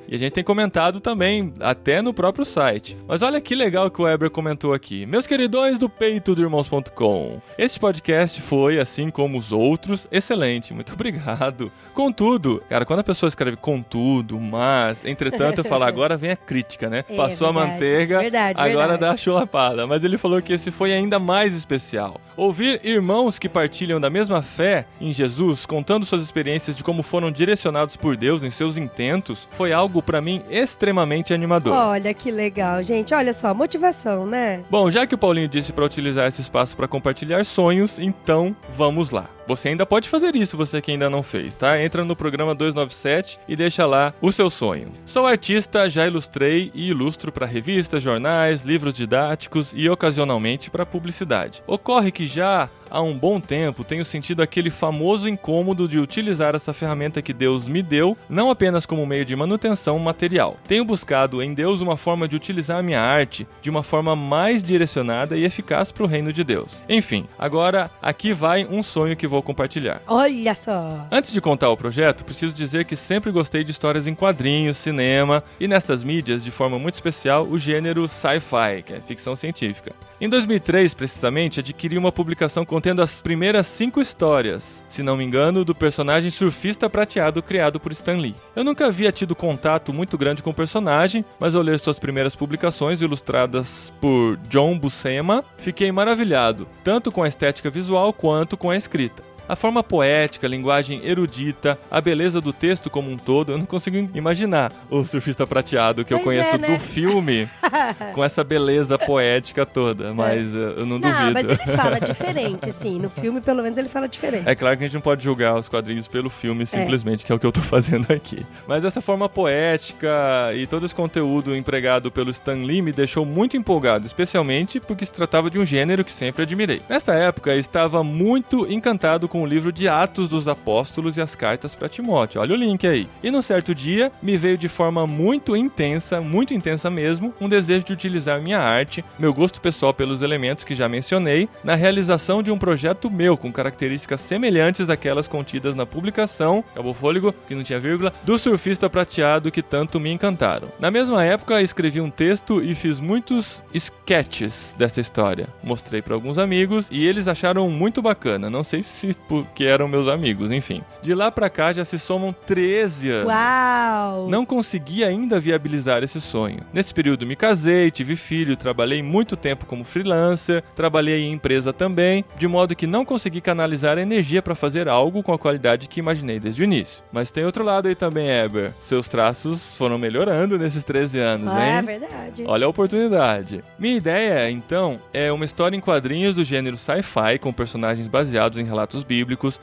E a gente tem comentado também, até no próprio site. Mas olha que legal que o Eber comentou aqui. Meus queridões do peito do Irmãos.com, este podcast foi, assim como os outros, excelente. Muito obrigado. Contudo, cara, quando a pessoa escreve contudo, mas, entretanto, eu falo, agora vem a crítica, né? Passou verdade, a manteiga, agora verdade. dá a chulapada. Mas ele falou que esse foi ainda mais especial. Ouvir irmãos que partilham da mesma fé em Jesus, contando suas experiências de como foram direcionados por Deus em seus intentos, foi algo pra mim extremamente animador. Olha que legal, gente. Olha só, motivação, né? Bom, já que o Paulinho disse pra utilizar esse espaço pra compartilhar sonhos, então vamos lá. Você ainda pode fazer isso, você que ainda não fez, tá? Entra no programa 297 e deixa lá o seu sonho. Sou artista, já ilustrei e ilustro para revistas, jornais, livros didáticos e ocasionalmente para publicidade. Ocorre que já há um bom tempo tenho sentido aquele famoso incômodo de utilizar essa ferramenta que Deus me deu, não apenas como meio de manutenção material. Tenho buscado em Deus uma forma de utilizar a minha arte de uma forma mais direcionada e eficaz para o reino de Deus. Enfim, agora aqui vai um sonho que vou vou compartilhar. Olha só! Antes de contar o projeto, preciso dizer que sempre gostei de histórias em quadrinhos, cinema e nestas mídias, de forma muito especial, o gênero sci-fi, que é ficção científica. Em 2003, precisamente, adquiri uma publicação contendo as primeiras 5 histórias, se não me engano, do personagem surfista prateado criado por Stan Lee. Eu nunca havia tido contato muito grande com o personagem, mas ao ler suas primeiras publicações ilustradas por John Buscema, fiquei maravilhado, tanto com a estética visual quanto com a escrita. A forma poética, a linguagem erudita, a beleza do texto como um todo, eu não consigo imaginar o surfista prateado que eu conheço do filme com essa beleza poética toda, mas eu não duvido. Não, mas ele fala diferente, sim. No filme, pelo menos, ele fala diferente. É claro que a gente não pode julgar os quadrinhos pelo filme simplesmente, que é o que eu tô fazendo aqui. Mas essa forma poética e todo esse conteúdo empregado pelo Stan Lee me deixou muito empolgado, especialmente porque se tratava de um gênero que sempre admirei. Nesta época, eu estava muito encantado com o livro de Atos dos Apóstolos e as cartas para Timóteo. Olha o link aí. E num certo dia, me veio de forma muito intensa mesmo, um desejo de utilizar minha arte, meu gosto pessoal pelos elementos que já mencionei, na realização de um projeto meu, com características semelhantes àquelas contidas na publicação, acabou o fôlego, que não tinha vírgula, do surfista prateado que tanto me encantaram. Na mesma época, escrevi um texto e fiz muitos sketches dessa história. Mostrei para alguns amigos e eles acharam muito bacana. Não sei se porque eram meus amigos, enfim. De lá pra cá já se somam 13 anos. Uau! Não consegui ainda viabilizar esse sonho. Nesse período me casei, tive filho, trabalhei muito tempo como freelancer, trabalhei em empresa também, de modo que não consegui canalizar a energia pra fazer algo com a qualidade que imaginei desde o início. Mas tem outro lado aí também, Eber. Seus traços foram melhorando nesses 13 anos, hein? É verdade. Olha a oportunidade. Minha ideia, então, é uma história em quadrinhos do gênero sci-fi, com personagens baseados em relatos bíblicos,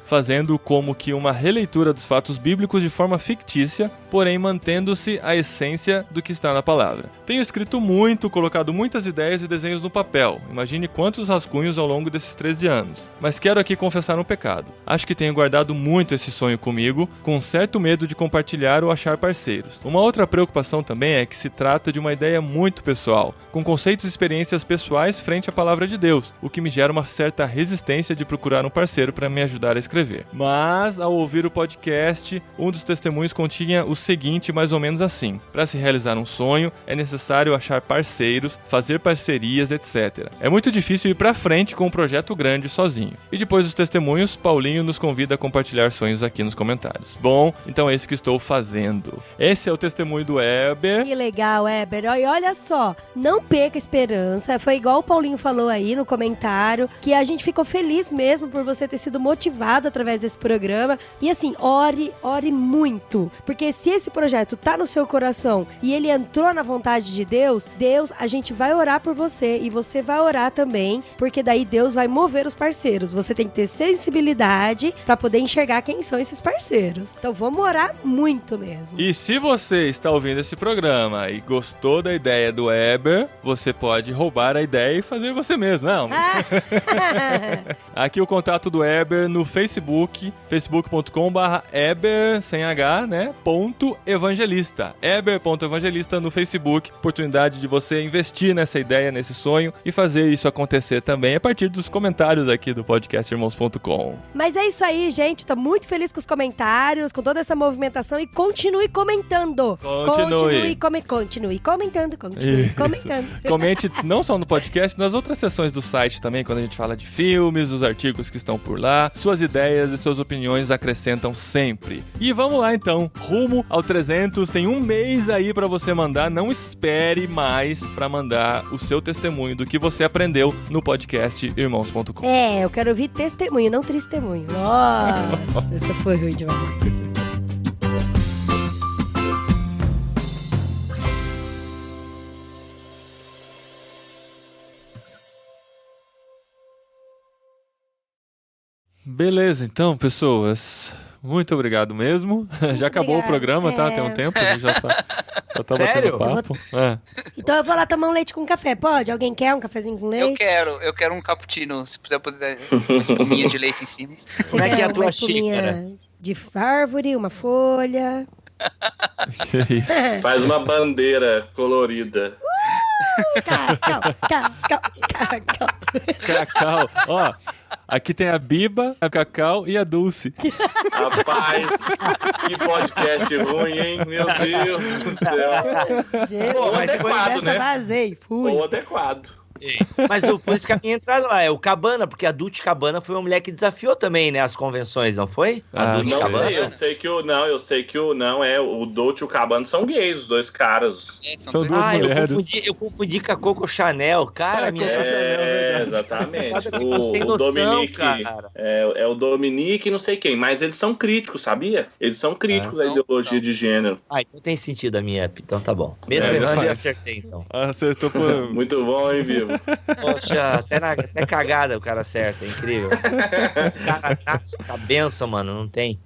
fazendo como que uma releitura dos fatos bíblicos de forma fictícia, porém mantendo-se a essência do que está na palavra. Tenho escrito muito, colocado muitas ideias e desenhos no papel. Imagine quantos rascunhos ao longo desses 13 anos. Mas quero aqui confessar um pecado. Acho que tenho guardado muito esse sonho comigo, com certo medo de compartilhar ou achar parceiros. Uma outra preocupação também é que se trata de uma ideia muito pessoal, com conceitos e experiências pessoais frente à palavra de Deus, o que me gera uma certa resistência de procurar um parceiro para me ajudar a escrever. Mas, ao ouvir o podcast, um dos testemunhos continha o seguinte, mais ou menos assim: para se realizar um sonho, é necessário achar parceiros, fazer parcerias, etc. É muito difícil ir pra frente com um projeto grande sozinho. E depois dos testemunhos, Paulinho nos convida a compartilhar sonhos aqui nos comentários. Bom, então é isso que estou fazendo. Esse é o testemunho do Eber. Que legal, Eber. E olha só, não perca a esperança. Foi igual o Paulinho falou aí no comentário, que a gente ficou feliz mesmo por você ter sido motivado através desse programa. E assim, ore muito. Porque se esse projeto tá no seu coração e ele entrou na vontade de Deus, a gente vai orar por você e você vai orar também, porque daí Deus vai mover os parceiros. Você tem que ter sensibilidade pra poder enxergar quem são esses parceiros. Então vamos orar muito mesmo. E se você está ouvindo esse programa e gostou da ideia do Eber, você pode roubar a ideia e fazer você mesmo, não? Aqui o contato do Eber no Facebook, facebook.com/Eber, sem H, né? .evangelista. Eber.evangelista no Facebook. Oportunidade de você investir nessa ideia, nesse sonho e fazer isso acontecer também a partir dos comentários aqui do podcastirmãos.com. Mas é isso aí, gente. Tô muito feliz com os comentários, com toda essa movimentação e continue comentando. Continue comentando. Comente não só no podcast, nas outras sessões do site também, quando a gente fala de filmes, os artigos que estão por lá. Suas ideias e suas opiniões acrescentam sempre. E vamos lá então, rumo ao 300. Tem um mês aí pra você mandar. Não espere mais pra mandar o seu testemunho do que você aprendeu no podcast irmãos.com. É, eu quero ouvir testemunho, não testemunho. Nossa, essa foi ruim demais. Beleza, então, pessoas, muito obrigado mesmo. Já acabou o programa, tá? Tem um tempo, a gente já tá Sério? batendo papo. Então eu vou lá tomar um leite com café, pode? Alguém quer um cafezinho com leite? Eu quero um cappuccino, se puder uma espuminha de leite em cima. Você Como é que quer é a tua uma espuminha xícara? de árvore, uma folha? Que isso? Faz uma bandeira colorida. Cacau. Cacau. Ó, Aqui tem a Biba, a Cacau e a Dulce. Rapaz, que podcast ruim, hein? Meu Deus do céu. Gente, Ou adequado, né? Vazei, fui. Ou adequado. Mas por isso que a minha entrada lá é o Cabana, porque a Dulce Cabana foi uma mulher que desafiou também, né, as convenções, não foi? A Dulce Não Cabana. sei, eu sei que o Dolce e o Cabana são gays, os dois caras. São duas mulheres. Eu confundi com a Coco Chanel, cara. Exatamente. Sem O noção, Dominique, cara. é o Dominique não sei quem, mas eles são críticos, sabia? Eles são críticos à ideologia de gênero. Então tem sentido a minha app, então tá bom. Mesmo errando, eu acertei, então. Acertou por... Muito bom, hein, Vivo? Poxa, até cagada o cara acerta, é incrível. O cara nasce com a benção, mano, não tem.